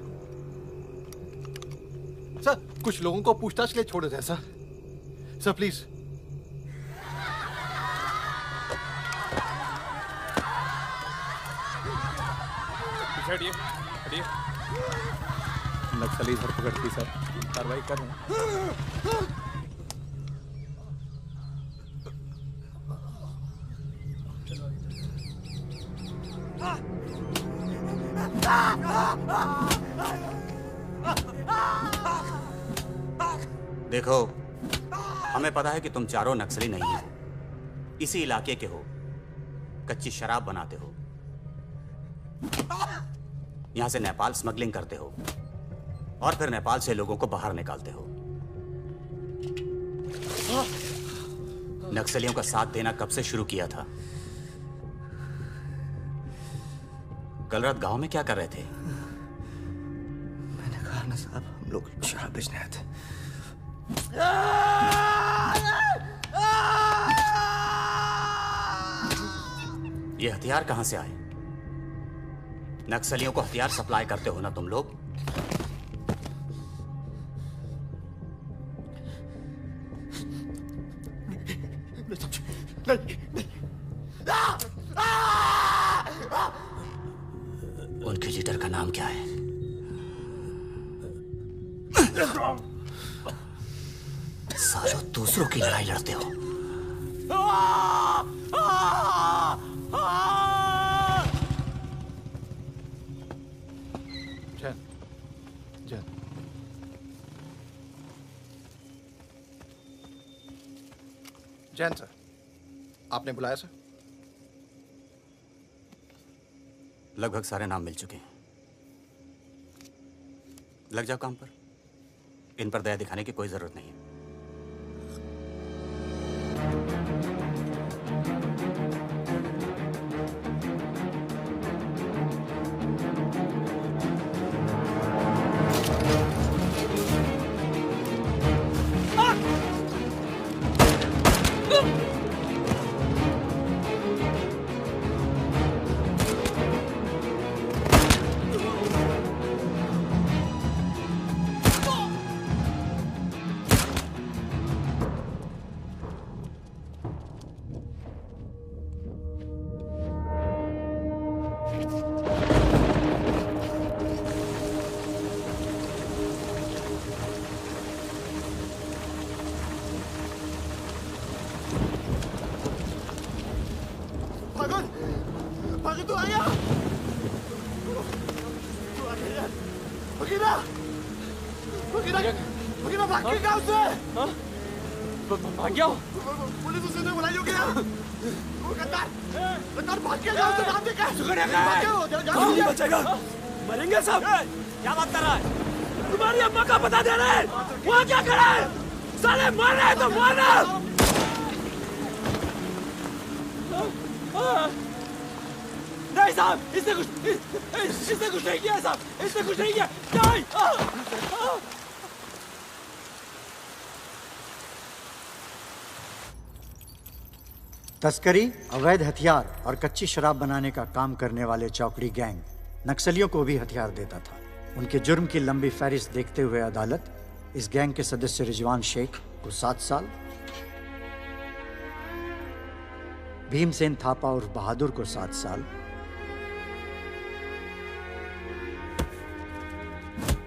सर, कुछ लोगों को पूछताछ के लिए छोड़ दें सर। Sir please. हटिए, हटिए। नक्सली धरपकड़ की सर, कार्रवाई कर रहे हैं। देखो, हमें पता है कि तुम चारों नक्सली नहीं हो, इसी इलाके के हो, कच्ची शराब बनाते हो, यहां से नेपाल स्मगलिंग करते हो और फिर नेपाल से लोगों को बाहर निकालते हो। नक्सलियों का साथ देना कब से शुरू किया था? कल रात गांव में क्या कर रहे थे? मैंने कहा ना साहब, हम लोग शराब बेचने आए थे। ये हथियार कहां से आए? नक्सलियों को हथियार सप्लाई करते हो ना तुम लोग? उनके लीडर का नाम क्या है? सालों दूसरों की लड़ाई लड़ते हो। जैन सर, आपने बुलाया सर? लगभग सारे नाम मिल चुके हैं। लग जाओ काम पर। इन पर दया दिखाने की कोई जरूरत नहीं है। आगे तू आया वकीला वकीला वकीला भाग के गाँव से भाग गया पुलिस उसे ने बुलाई होगी वो गद्दार भाग के गाँव से नाम देखा नहीं बचेगा मरेंगे सब क्या बात कर रहा है तुम्हारी अम्मा का पता दे रहे हैं वहाँ क्या कर रहा है साले मर रहे हैं तो मारना नहीं साहब इसने कुछ नहीं किया साहब इसने कुछ नहीं किया नहीं तस्करी, अवैध हथियार और कच्ची शराब बनाने का काम करने वाले चौकड़ी गैंग नक्सलियों को भी हथियार देता था। उनके जुर्म की लंबी फहरिस्त देखते हुए अदालत इस गैंग के सदस्य रिजवान शेख को 7 साल, भीमसेन थापा उर्फ बहादुर को 7 साल,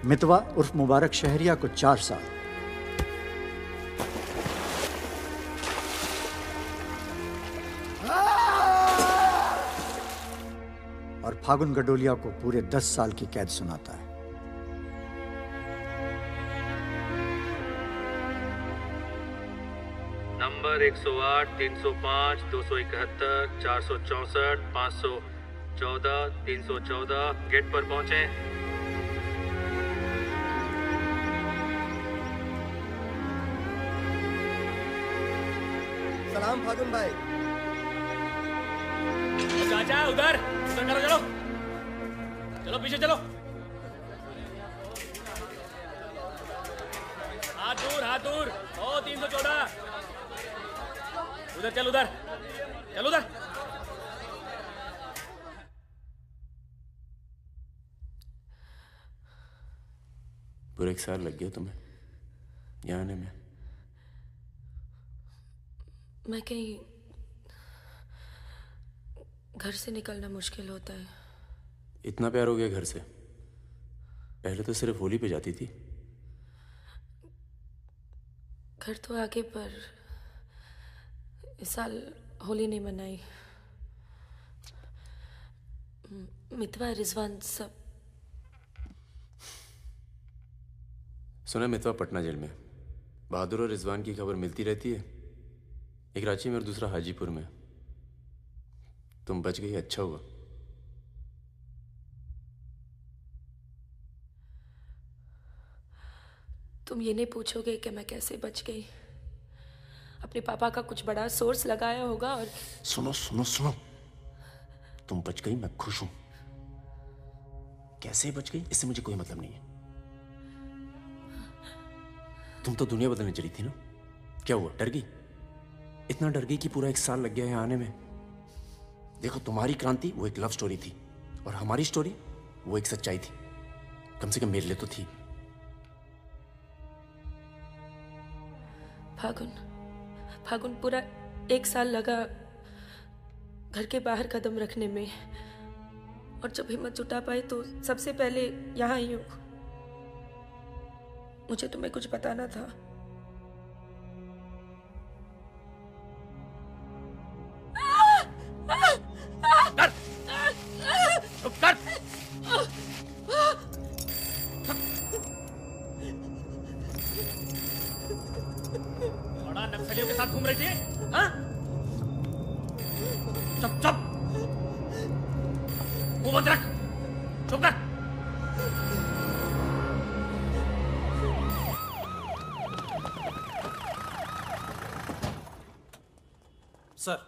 मितवा उर्फ मुबारक शहरिया को 4 साल और फागुन गडोलिया को पूरे 10 साल की कैद सुनाता है। नंबर 108, 305, 271, 464, 514, 314 गेट पर पहुंचे। सलाम फागुन भाई। चाचा उधर करो चलो चलो पीछे चलो हाथ दूर ओ 314 उधर चल उधर पूरे 1 साल लग गया तुम्हें यहाँ आने में। मैं कहीं घर से निकलना मुश्किल होता है। इतना प्यार हो गया घर से? पहले तो सिर्फ होली पे जाती थी। घर तो आगे पर इस साल होली नहीं मनाई। मितवा रिजवान सब। सुना मितवा पटना जेल में। बहादुर और रिजवान की खबर मिलती रहती है, एक रांची में और दूसरा हाजीपुर में। तुम बच गई, अच्छा हुआ। तुम ये नहीं पूछोगे कि मैं कैसे बच गई। अपने पापा का कुछ बड़ा सोर्स लगाया होगा और सुनो सुनो सुनो, तुम बच गई, मैं खुश हूं। कैसे बच गई इससे मुझे कोई मतलब नहीं है। तुम तो दुनिया बदलने चली थी ना, क्या हुआ, डर गई? इतना डर गई कि पूरा 1 साल लग गया है आने में। देखो, तुम्हारी क्रांति वो एक लव स्टोरी थी और हमारी स्टोरी वो एक सच्चाई थी। कम से कम मेरे लिए तो थी। फागुन पूरा 1 साल लगा घर के बाहर कदम रखने में, और जब हिम्मत जुटा पाई तो सबसे पहले यहाँ आई हूँ। मुझे तुम्हें कुछ बताना था। बड़ा नक्सलियों के साथ घूम रही थी, हाँ? चुप मुंह बंद रख, चुप कर। Sir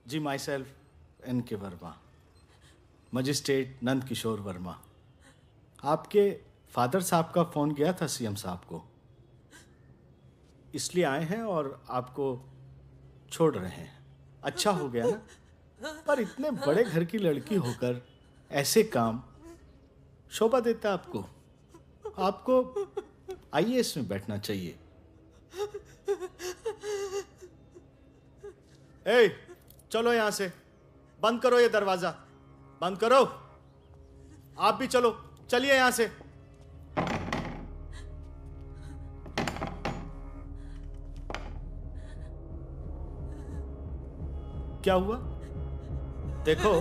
ji, myself NK Verma, magistrate Nand Kishore Verma. आपके फादर साहब का फ़ोन गया था CM साहब को, इसलिए आए हैं और आपको छोड़ रहे हैं। अच्छा हो गया ना, पर इतने बड़े घर की लड़की होकर ऐसे काम शोभा देता आपको। आपको IAS में बैठना चाहिए। ए, चलो यहां से, बंद करो ये दरवाजा, बंद करो। आप भी चलो, चलिए यहां से। क्या हुआ? देखो,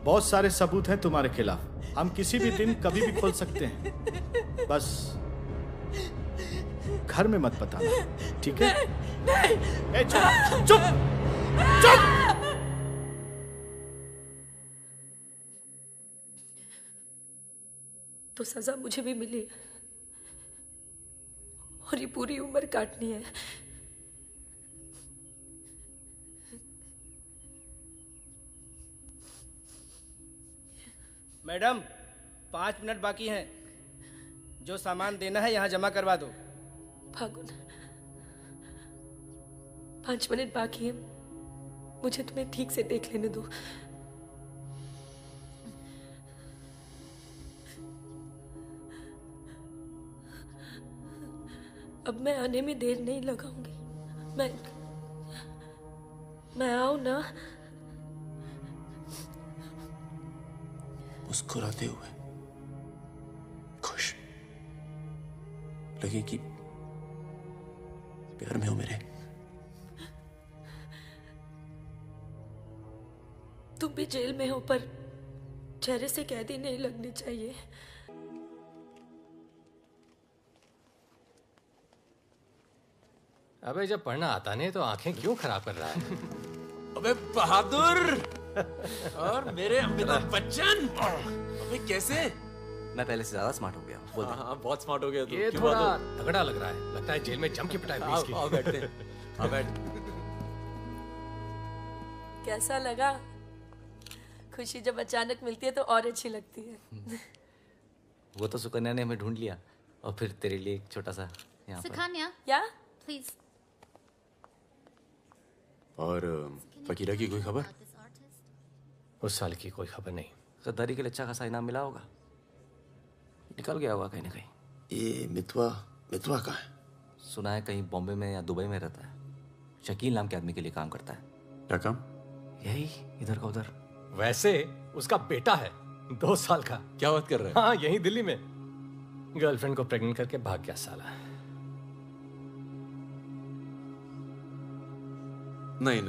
बहुत सारे सबूत हैं तुम्हारे खिलाफ। हम किसी भी दिन कभी भी खोल सकते हैं। बस घर में मत बताना, ठीक है? ए, चुप चुप चुप। तो सजा मुझे भी मिली और ये पूरी उम्र काटनी है। मैडम 5 मिनट बाकी हैं। जो सामान देना है यहाँ जमा करवा दो। फागुन 5 मिनट बाकी है, मुझे तुम्हें ठीक से देख लेने दो। अब मैं आने में देर नहीं लगाऊंगी। मैं आऊं ना? मुस्कुराते हुए, खुश, लगे कि प्यार में हो मेरे। तुम भी जेल में हो, पर चेहरे से कैदी नहीं लगनी चाहिए। अबे जब पढ़ना आता नहीं तो आंखें क्यों खराब कर रहा है? अबे बहादुर और मेरे अमिताभ बच्चन, अबे कैसे? मैं पहले से ज्यादा स्मार्ट हो गया। बोल दे। हाँ, बहुत स्मार्ट हो गया तू। ये थोड़ा तगड़ा लग रहा है। लगता है जेल में जम के पिटाई हुई इसकी। आओ बैठते हैं। हाँ बैठ। कैसा लगा? खुशी जब अचानक मिलती है तो और अच्छी लगती है। वो तो सुकन्या ने हमें ढूंढ लिया और फिर तेरे लिए एक छोटा सा यहाँ पर। सुकन्या, या प्लीज। और फकीरा की कोई खबर? उस साल की कोई खबर नहीं। गद्दारी के लिए अच्छा खासा इनाम मिला होगा, निकल गया होगा कहीं ना कहीं। ये मितवा कहाँ है? सुना है कहीं बॉम्बे में या दुबई में रहता है। शकील नाम के आदमी के लिए काम करता है। क्या काम? यही इधर का उधर। वैसे उसका बेटा है 2 साल का। क्या बात कर रहे हैं? हाँ, यही दिल्ली में गर्लफ्रेंड को प्रेग्नेंट करके भाग गया साला। नहीं,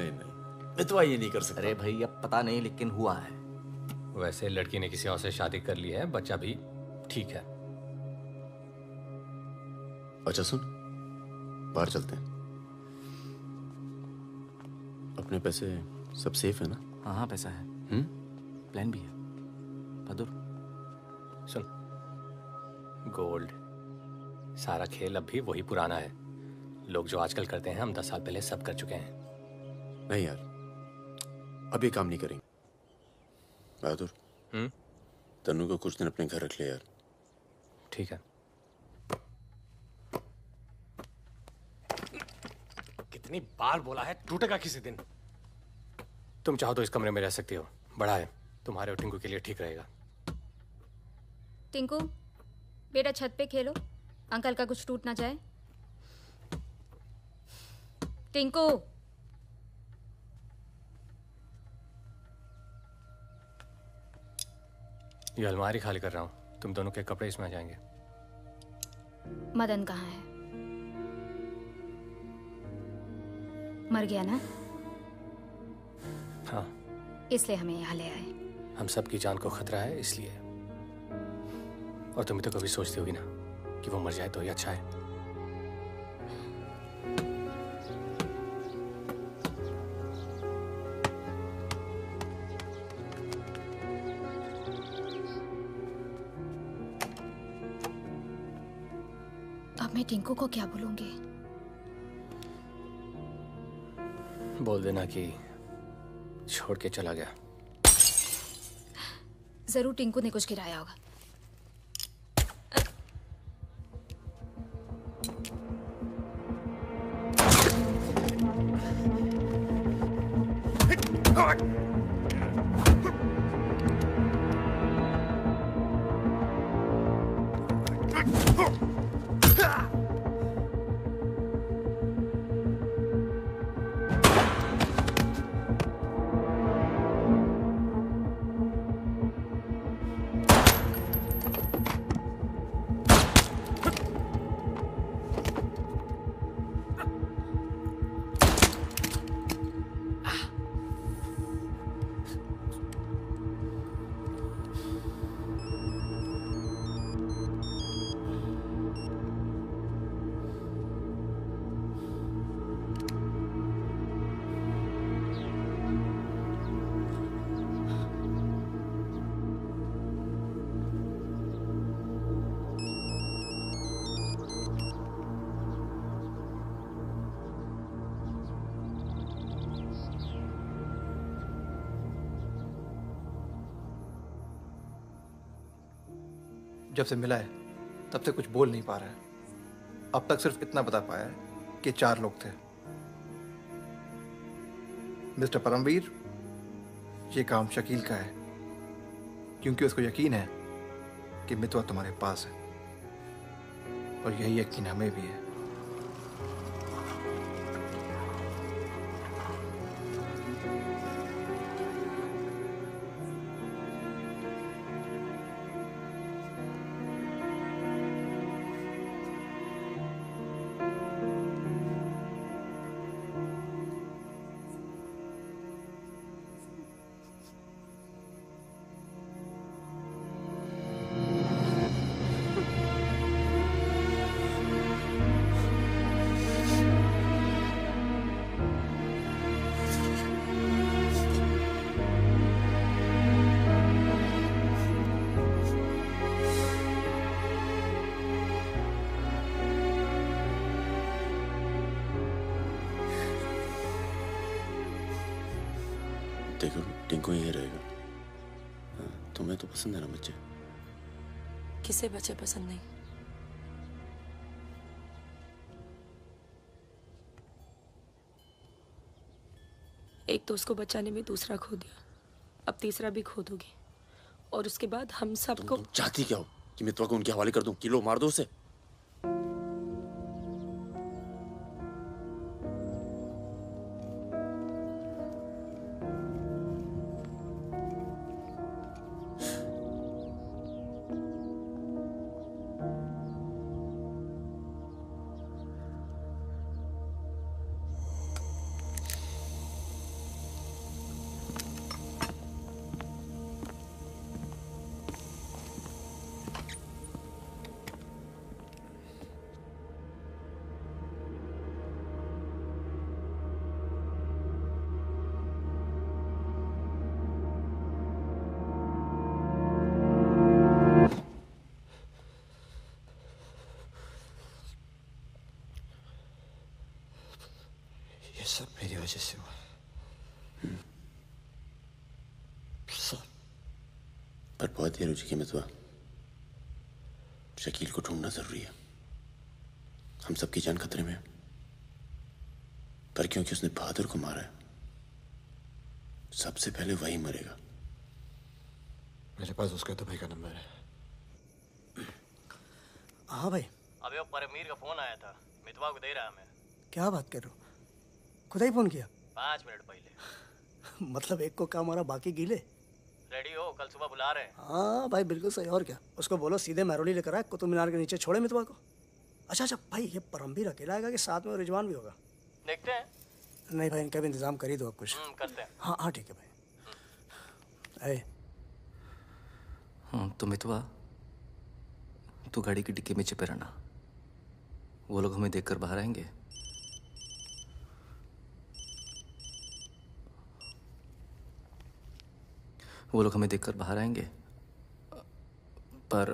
मितवा ये नहीं कर सकता। अरे भाई अब पता नहीं, लेकिन हुआ है। वैसे लड़की ने किसी और से शादी कर ली है, बच्चा भी ठीक है। अच्छा सुन, बाहर चलते हैं। अपने पैसे सब सेफ है ना? हाँ पैसा है। प्लान भी है। बहादुर सुन, गोल्ड सारा खेल अब भी वही पुराना है। लोग जो आजकल करते हैं हम 10 साल पहले सब कर चुके हैं। नहीं यार, अब ये काम नहीं करेंगे। बहादुर, तन्नू को कुछ दिन अपने घर रख ले यार। ठीक है। कितनी बार बोला है, टूटेगा किसी दिन। तुम चाहो तो इस कमरे में रह सकती हो, बड़ा है, तुम्हारे और टिंकू के लिए ठीक रहेगा। टिंकू बेटा छत पे खेलो, अंकल का कुछ टूट ना जाए। टिंकू ये अलमारी खाली कर रहा हूँ, तुम दोनों के कपड़े इसमें आ जाएंगे। मदन कहाँ है? मर गया ना? हाँ, इसलिए हमें यहाँ ले आए। हम सबकी जान को खतरा है इसलिए। और तुम तो कभी सोचती होगी ना कि वो मर जाए तो ही अच्छा है। अब मैं टिंकू को क्या बोलूंगी? बोल देना कि छोड़ के चला गया। जरूर टिंकू ने कुछ गिराया होगा। जब से मिला है तब से कुछ बोल नहीं पा रहा है। अब तक सिर्फ इतना बता पाया है कि 4 लोग थे। मिस्टर परमवीर, ये काम शकील का है, क्योंकि उसको यकीन है कि मितवा तुम्हारे पास है, और यही यकीन हमें भी है। देखो टिंकू यही रहेगा। तुम्हें तो पसंद है ना बच्चे? किसे बच्चे पसंद नहीं? एक दोस्त को बचाने में दूसरा खो दिया, अब तीसरा भी खो दोगी, और उसके बाद हम सबको। तुम चाहती क्या हो कि मितवा को उनके हवाले कर दूं? किलो मार दो उसे। ये सब मेरी वजह से हुआ। पर बहुत देर हो चुकी मितवा। शकील को ढूंढना जरूरी है। हम सबकी जान खतरे में है। पर क्योंकि उसने बहादुर को मारा है, सबसे पहले वही मरेगा। मेरे पास उसका तो भाई का नंबर है। हाँ भाई। अबे वो परमीर का फोन आया था, मितवा को दे रहा हमें। क्या बात कर रहे हो? खुदा ही फोन किया? 5 मिनट पहले। मतलब एक को काम हो रहा, बाकी गीले। रेडी हो, कल सुबह बुला रहे हैं। हाँ भाई बिल्कुल सही। और क्या, उसको बोलो सीधे महरौली लेकर आए, कुतुब मीनार के नीचे छोड़े मितवा को। अच्छा भाई, ये परमवीर अकेला आएगा कि साथ में रिजवान भी होगा? देखते हैं। नहीं भाई, इनका भी इंतजाम कर ही दो आप कुछ। करते हैं। हाँ ठीक है भाई। तो मितवा, तू गाड़ी की डिक्की में छिपे रहना। वो लोग हमें देखकर बाहर आएंगे। वो लोग हमें देखकर बाहर आएंगे, पर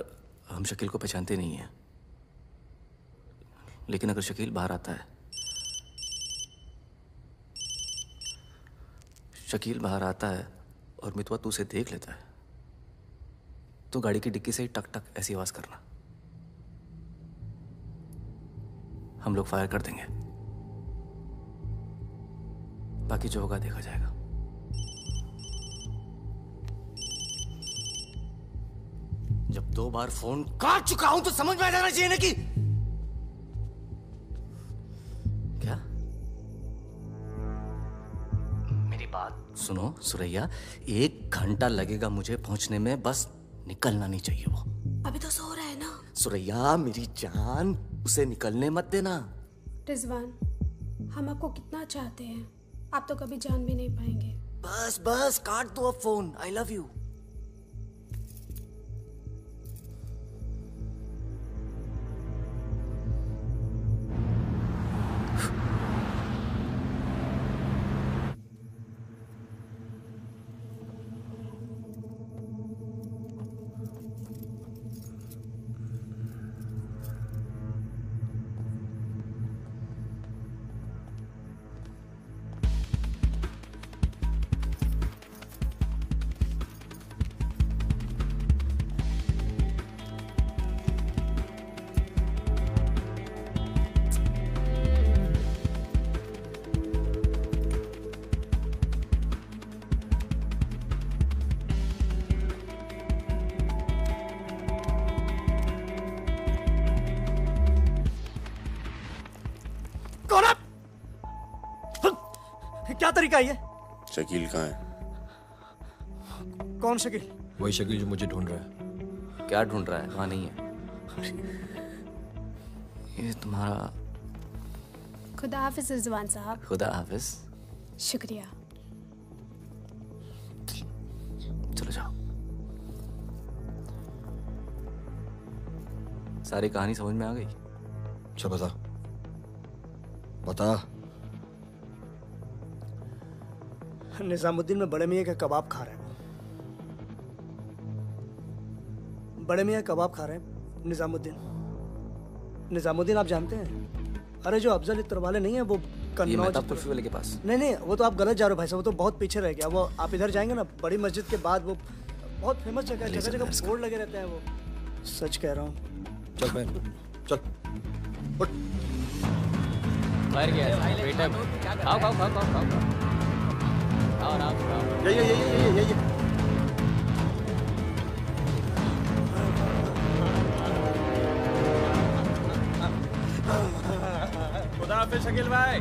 हम शकील को पहचानते नहीं हैं। लेकिन अगर शकील बाहर आता है, शकील बाहर आता है और मितवा तू उसे देख लेता है, तो गाड़ी की डिक्की से ही टक टक ऐसी आवाज करना। हम लोग फायर कर देंगे, बाकी जो होगा देखा जाएगा। जब 2 बार फोन काट चुका हूं तो समझ में आ जाना चाहिए ना कि क्या। मेरी बात सुनो सुरैया, 1 घंटा लगेगा मुझे पहुंचने में, बस निकलना नहीं चाहिए वो। अभी तो सो रहा है ना। सुरैया मेरी जान, उसे निकलने मत देना। रिजवान, हम आपको कितना चाहते हैं, आप तो कभी जान भी नहीं पाएंगे। बस बस काट दो अब फोन। I love you. कौन है? क्या तरीका है ये? शकील कहाँ है? कौन शकील? वही शकील जो मुझे ढूंढ रहा है। क्या ढूंढ रहा है? वहां नहीं है। ये तुम्हारा। खुदा हाफिज रिजवान साहब। खुदा हाफिज। शुक्रिया। चलो जाओ। सारी कहानी समझ में आ गई? अच्छा बता बता। निजामुद्दीन में बड़े मियाँ का कबाब खा रहे हैं। बड़े मियाँ कबाब खा रहे हैं निजामुद्दीन आप जानते हैं? अरे जो अफजल इत्र वाले नहीं है वो ये मेहताब कुल्फी वाले के पास। नहीं वो तो आप गलत जा रहे हो भाई साहब, वो तो बहुत पीछे रह गया। वो आप इधर जाएंगे ना बड़ी मस्जिद के बाद, वो बहुत फेमस जगह है, जगह जगह बोर्ड लगे रहते हैं। वो सच कह रहा हूँ। चल बहन चल उठ। खैर क्या है बेटा? खाओ खाओ खाओ खाओ खाओ खाओ आराम से खाओ। ये खुदा हाफिज शकील भाई।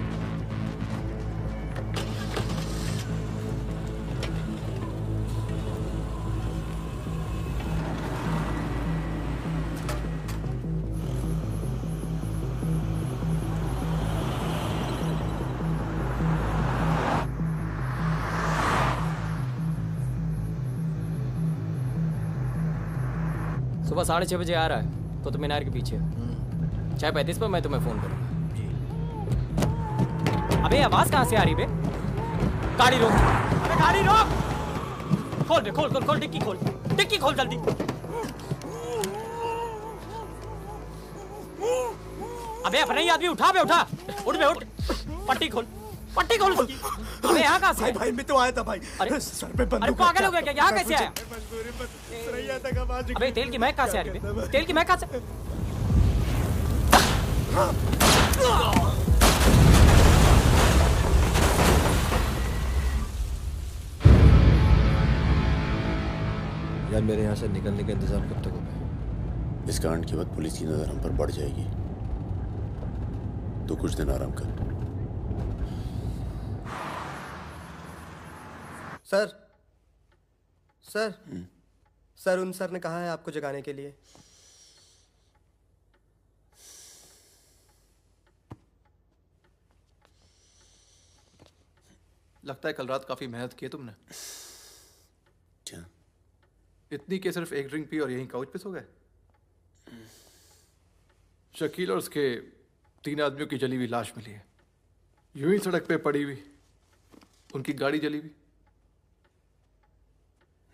सुबह 6:30 बजे आ रहा है कुतुब मीनार के पीछे। 6:35 पर मैं तुम्हें फोन करूंगा। अबे आवाज कहाँ से आ रही बे? गाड़ी रोक। अबे गाड़ी रोक। खोल बे खोल खोल खोल डिक्की खोल। डिक्की खोल जल्दी। अबे अपना ही आदमी उठा बे उठा। उठ बे उठ। पट्टी खोल। पट्टी खोल उसकी। अबे यहाँ कहाँ से? भाई मैं तो आया था भाई। अरे सर पे बंदूक। अरे पागल हो गया क्या? यहाँ कैसे आया? अबे अबे तेल की महक कहाँ से आ रही बे? तेल की महक कहाँ से? यार मेरे यहाँ से निकलने का इंतजाम कब तक होगा? इस कांड के बाद पुलिस की नजर हम पर बढ़ जाएगी, तो कुछ दिन आराम कर। सर सर उन सर ने कहा है आपको जगाने के लिए। लगता है कल रात काफी मेहनत की है तुमने। क्या? इतनी कि सिर्फ एक ड्रिंक पी और यहीं काउच पे सो गए? शकील और उसके 3 आदमियों की जली हुई लाश मिली है, यूं ही सड़क पे पड़ी हुई। उनकी गाड़ी जली हुई।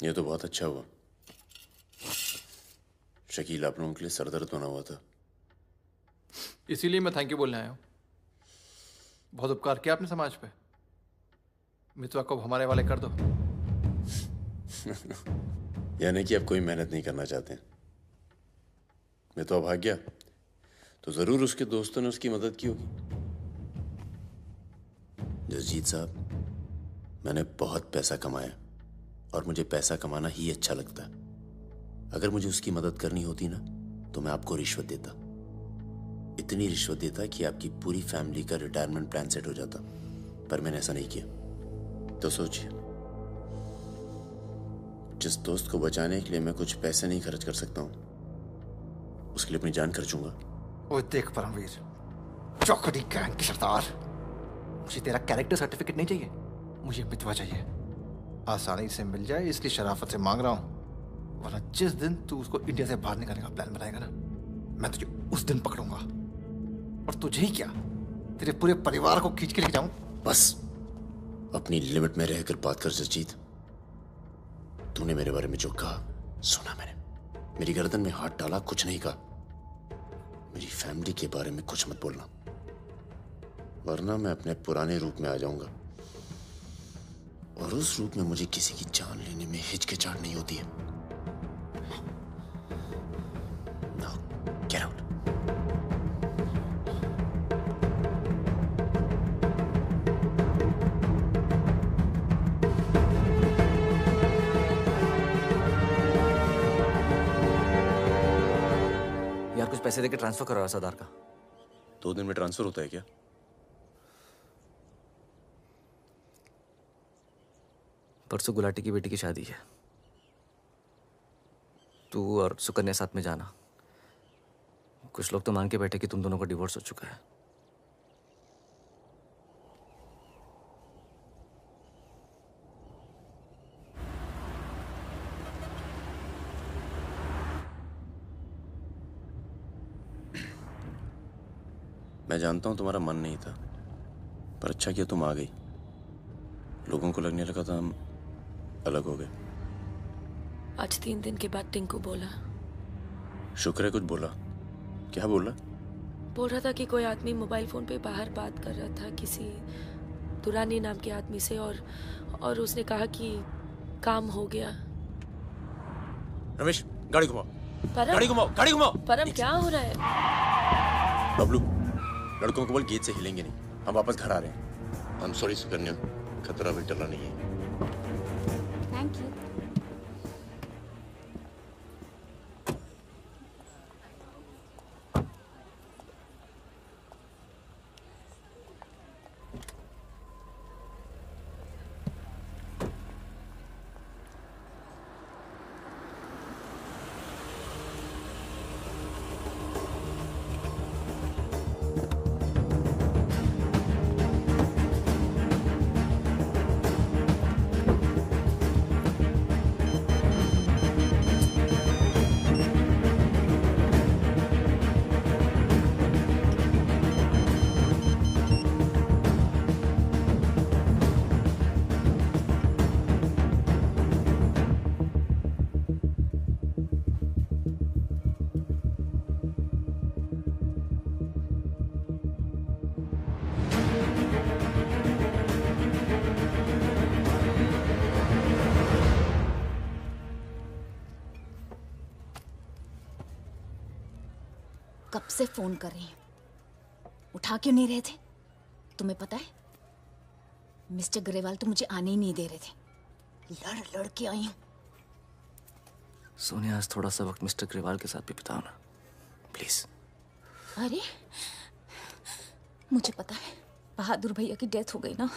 ये तो बहुत अच्छा हुआ। शकील आप लोगों के लिए सरदर्द बना हुआ था। इसीलिए मैं थैंक यू बोलने आया हूँ। बहुत उपकार किया आपने समाज पे। मितवा को हमारे वाले कर दो। यानी कि आप कोई मेहनत नहीं करना चाहते। मितवा भाग गया तो जरूर उसके दोस्तों ने उसकी मदद की होगी। जसजीत साहब, मैंने बहुत पैसा कमाया और मुझे पैसा कमाना ही अच्छा लगता है। अगर मुझे उसकी मदद करनी होती ना तो मैं आपको रिश्वत देता, इतनी रिश्वत देता कि आपकी पूरी फैमिली का रिटायरमेंट प्लान सेट हो जाता। पर मैंने ऐसा नहीं किया। तो सोचिए, जिस दोस्त को बचाने के लिए मैं कुछ पैसे नहीं खर्च कर सकता हूं, उसके लिए अपनी जान खर्चूंगा। ओए देख परमवीर, चौकड़ी गैंग की सरदार, मुझे तेरा कैरेक्टर सर्टिफिकेट नहीं चाहिए, मुझे मितवा चाहिए। आसानी से मिल जाए इसलिए शराफत से मांग रहा हूं, वरना जिस दिन तू उसको इंडिया से बाहर निकालने का प्लान बनाएगा ना, मैं तुझे उस दिन पकड़ूंगा। और तुझे ही क्या, तेरे पूरे परिवार को खींच के लेके जाऊं। बस अपनी लिमिट में रहकर बात कर जसजीत। तूने मेरे बारे में जो कहा सुना मैंने, मेरी गर्दन में हाथ डाला, कुछ नहीं कहा। मेरी फैमिली के बारे में कुछ मत बोलना, वरना मैं अपने पुराने रूप में आ जाऊंगा। और उस रूप में मुझे किसी की जान लेने में हिचकिचाहट नहीं होती है। Now, get out. यार कुछ पैसे देके ट्रांसफर करो सरदार का। 2 दिन में ट्रांसफर होता है क्या? परसों गुलाटी की बेटी की शादी है। तू और सुकन्या साथ में जाना। कुछ लोग तो मान के बैठे कि तुम दोनों का डिवोर्स हो चुका है। मैं जानता हूं तुम्हारा मन नहीं था, पर अच्छा किया तुम आ गई। लोगों को लगने लगा था हम अलग हो गए। आज 3 दिन के बाद टिंकू बोला। शुक्र है कुछ बोला। क्या बोला? बोल रहा था कि कोई आदमी मोबाइल फोन पे बाहर बात कर रहा था किसी दुरानी नाम के आदमी से, और उसने कहा कि काम हो गया। रमेश, गाड़ी घुमाओ। परम, गाड़ी घुमाओ, गाड़ी घुमाओ। परम क्या हो रहा है? बबलू, लड़कों को बोल गेट से हिलेंगे नहीं, हम वापस घर आ रहे हैं। आई एम सॉरी सुकन्या, खतरा भी टला नहीं है। Thank you. कब से फोन कर रही हूं, उठा क्यों नहीं रहे थे? तुम्हें पता है मिस्टर ग्रेवाल तो मुझे आने ही नहीं दे रहे थे। लड़ लड़ के आई हूं। सोनिया, आज थोड़ा सा वक्त मिस्टर ग्रेवाल के साथ भी बिताओ ना, प्लीज। अरे मुझे पता है बहादुर भैया की डेथ हो गई ना।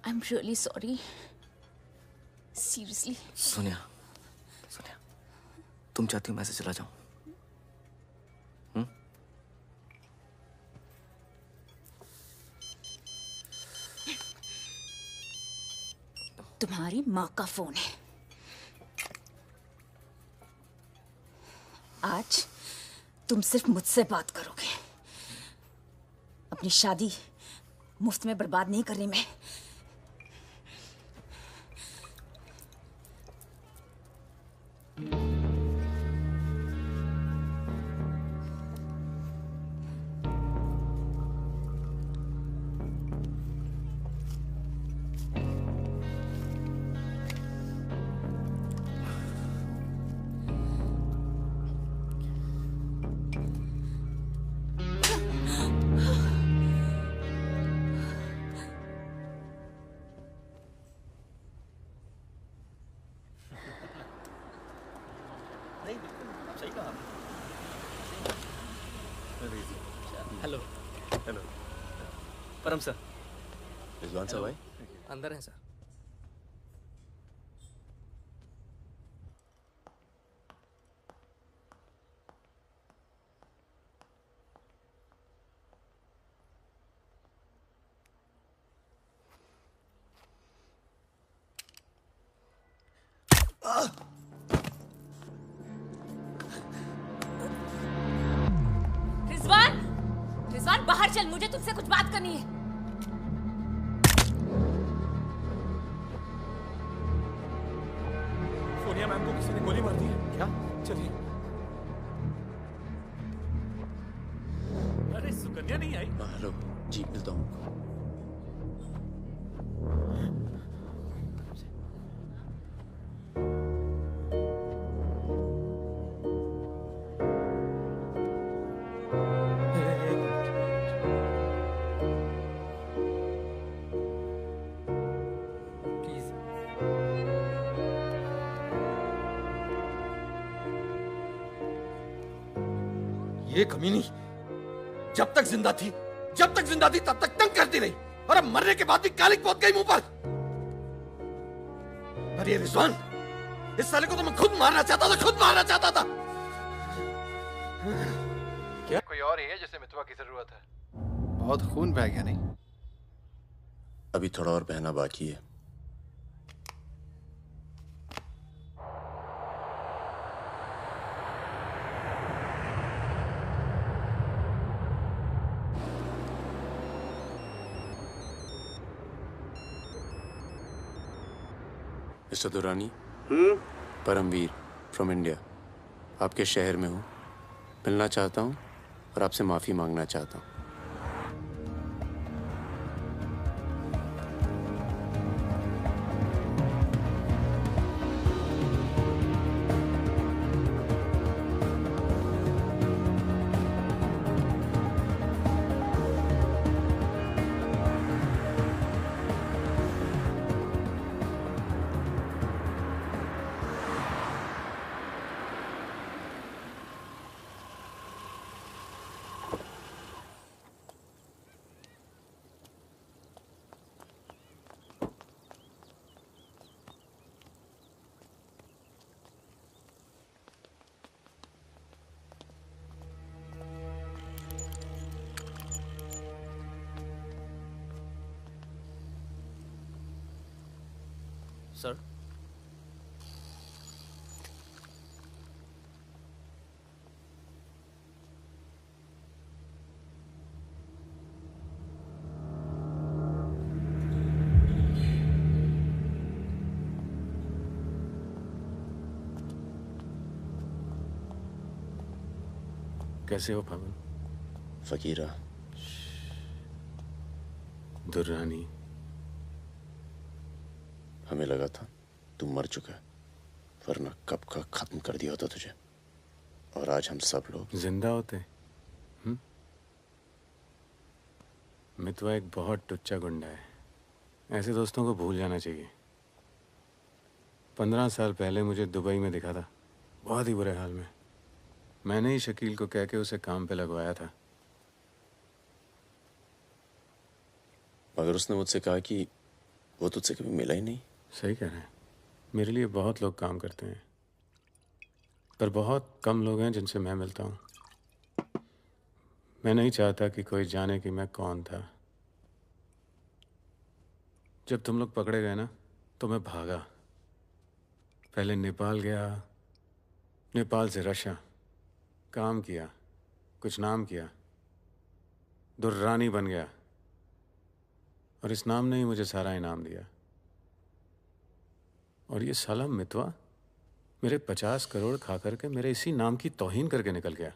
I am really sorry, seriously. Sonia, Sonia, तुम चाहती हो मैं से चला जाऊं? तुम्हारी माँ का फोन है। आज तुम सिर्फ मुझसे बात करोगे। अपनी शादी मुफ्त में बर्बाद नहीं कर रही मैं। हेलो। हेलो परम सर। रिजवान साहब आए? अंदर हैं सर। रिजवान, रिजवान बाहर चल, मुझे तुझसे कुछ बात करनी है। सोनिया मैम को किसी ने गोली मार दी है। क्या? चलिए। अरे सुकन्या नहीं आई? हेलो जी, मिलता हूँ। ये कमीनी जब तक जिंदा थी तब तक तंग करती रही, और अब मरने के बाद भी कालिक पहुंच गई मुंह पर। अरे रिजवान, इस साले को तो मैं खुद मारना चाहता था, खुद मारना चाहता था। क्या कोई और ही है जिसे मितवा की जरूरत है? बहुत खून बह गया नहीं? अभी थोड़ा और बहना बाकी है। Mister Durrani, Paramvir from India, आपके शहर में हूँ, मिलना चाहता हूँ और आपसे माफ़ी मांगना चाहता हूँ। सर, कैसे हो फागुन? फकीरा, दुर्रानी, हमें लगा था तू मर चुका है, वरना कब का खत्म कर दिया होता तुझे। और आज हम सब लोग जिंदा होते। मितवा एक बहुत टुच्चा गुंडा है, ऐसे दोस्तों को भूल जाना चाहिए। 15 साल पहले मुझे दुबई में दिखा था, बहुत ही बुरे हाल में। मैंने ही शकील को कह के उसे काम पे लगवाया था। मगर उसने मुझसे कहा कि वो तुझसे कभी मिला ही नहीं। सही कह रहे हैं, मेरे लिए बहुत लोग काम करते हैं, पर बहुत कम लोग हैं जिनसे मैं मिलता हूँ। मैं नहीं चाहता कि कोई जाने कि मैं कौन था। जब तुम लोग पकड़े गए ना, तो मैं भागा। पहले नेपाल गया, नेपाल से रशिया, काम किया, कुछ नाम किया, दुर्रानी बन गया, और इस नाम ने ही मुझे सारा इनाम दिया। और ये साला मितवा मेरे 50 करोड़ खा करके मेरे इसी नाम की तौहीन करके निकल गया।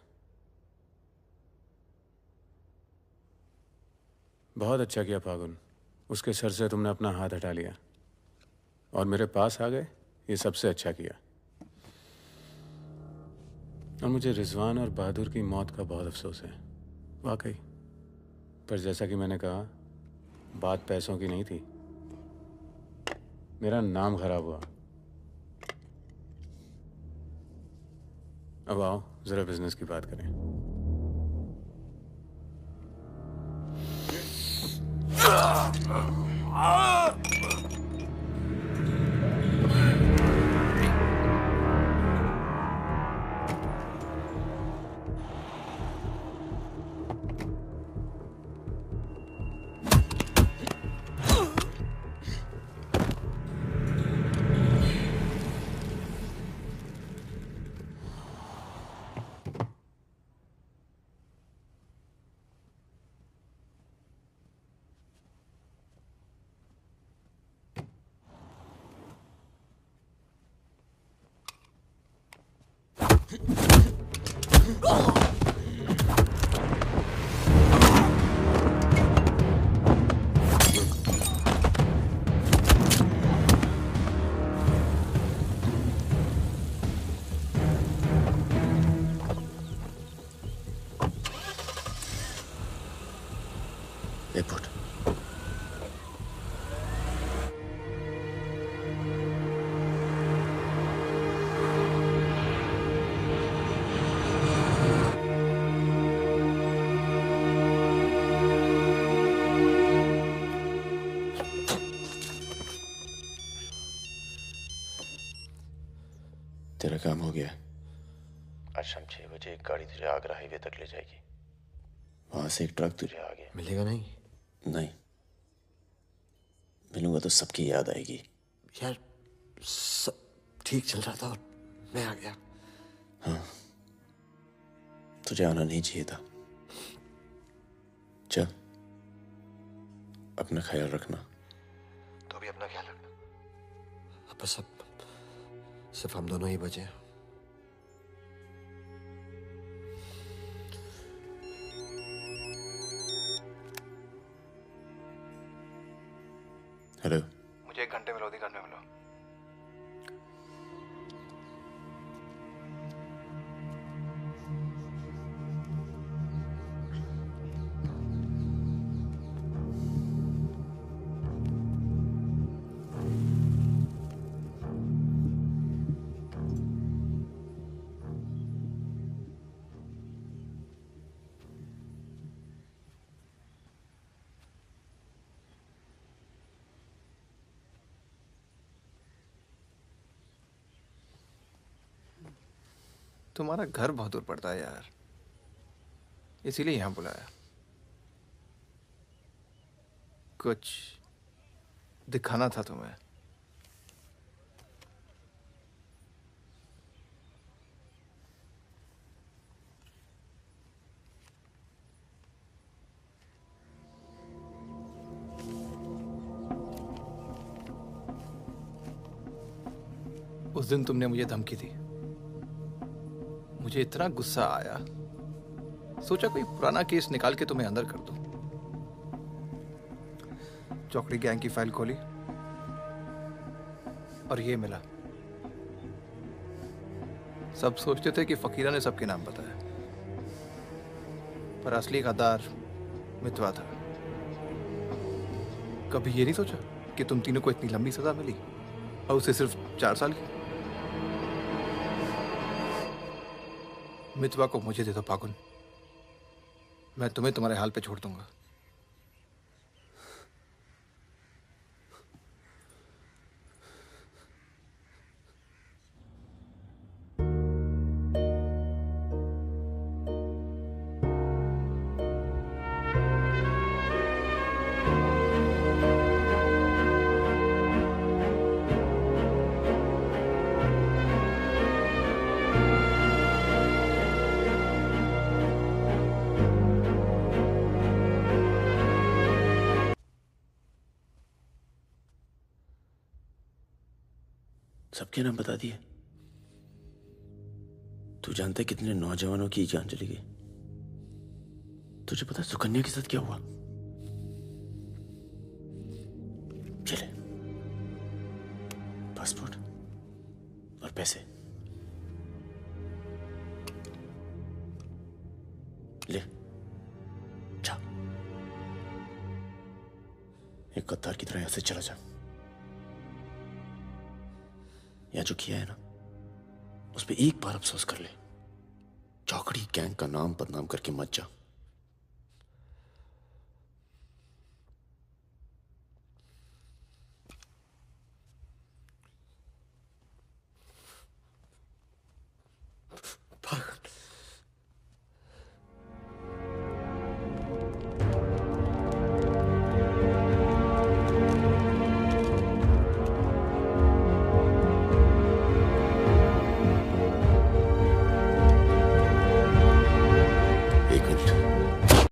बहुत अच्छा किया फागुन, उसके सर से तुमने अपना हाथ हटा लिया और मेरे पास आ गए, ये सबसे अच्छा किया। और मुझे रिजवान और बहादुर की मौत का बहुत अफसोस है, वाकई। पर जैसा कि मैंने कहा, बात पैसों की नहीं थी, मेरा नाम खराब हुआ। अब आओ जरा बिजनेस की बात करें। एयरपोर्ट। काम हो गया। आज शाम 6 बजे एक गाड़ी तुझे आगरा हाईवे तक ले जाएगी। वहां से एक ट्रक तुझे आगे मिलेगा नहीं? नहीं, मिलूंगा तो सबकी याद आएगी। यार सब ठीक चल रहा था और मैं आ गया। हाँ, तुझे आना नहीं चाहिए था। चल, अपना ख्याल रखना। तो भी अपना ख्याल रखना। अब बस अब सिर्फ हम दोनों ही बचे हैं। हेलो, मुझे 1 घंटे में लोधी घर में मिलो। तुम्हारा घर बहुत दूर पड़ता है यार, इसीलिए यहाँ बुलाया। कुछ दिखाना था तुम्हें। उस दिन तुमने मुझे धमकी दी, मुझे इतना गुस्सा आया, सोचा कोई पुराना केस निकाल के तुम्हें अंदर कर दूं। चौकड़ी गैंग की फाइल खोली और ये मिला। सब सोचते थे कि फकीरा ने सबके नाम बताया, पर असली गद्दार मितवा था। कभी ये नहीं सोचा कि तुम तीनों को इतनी लंबी सजा मिली और उसे सिर्फ 4 साल की। मितवा को मुझे दे दो फागुन, मैं तुम्हें तुम्हारे हाल पे छोड़ दूंगा। सबके नाम बता दिए। तू जानता है कितने नौजवानों की जान चली गई? तुझे पता है सुकन्या के साथ क्या हुआ? चले, पासपोर्ट और पैसे ले, जा। एक गद्दार की तरह यहां से चला जा। या जो किया है ना, उस पे एक बार अफसोस कर ले। चौकड़ी गैंग का नाम बदनाम करके मत जा।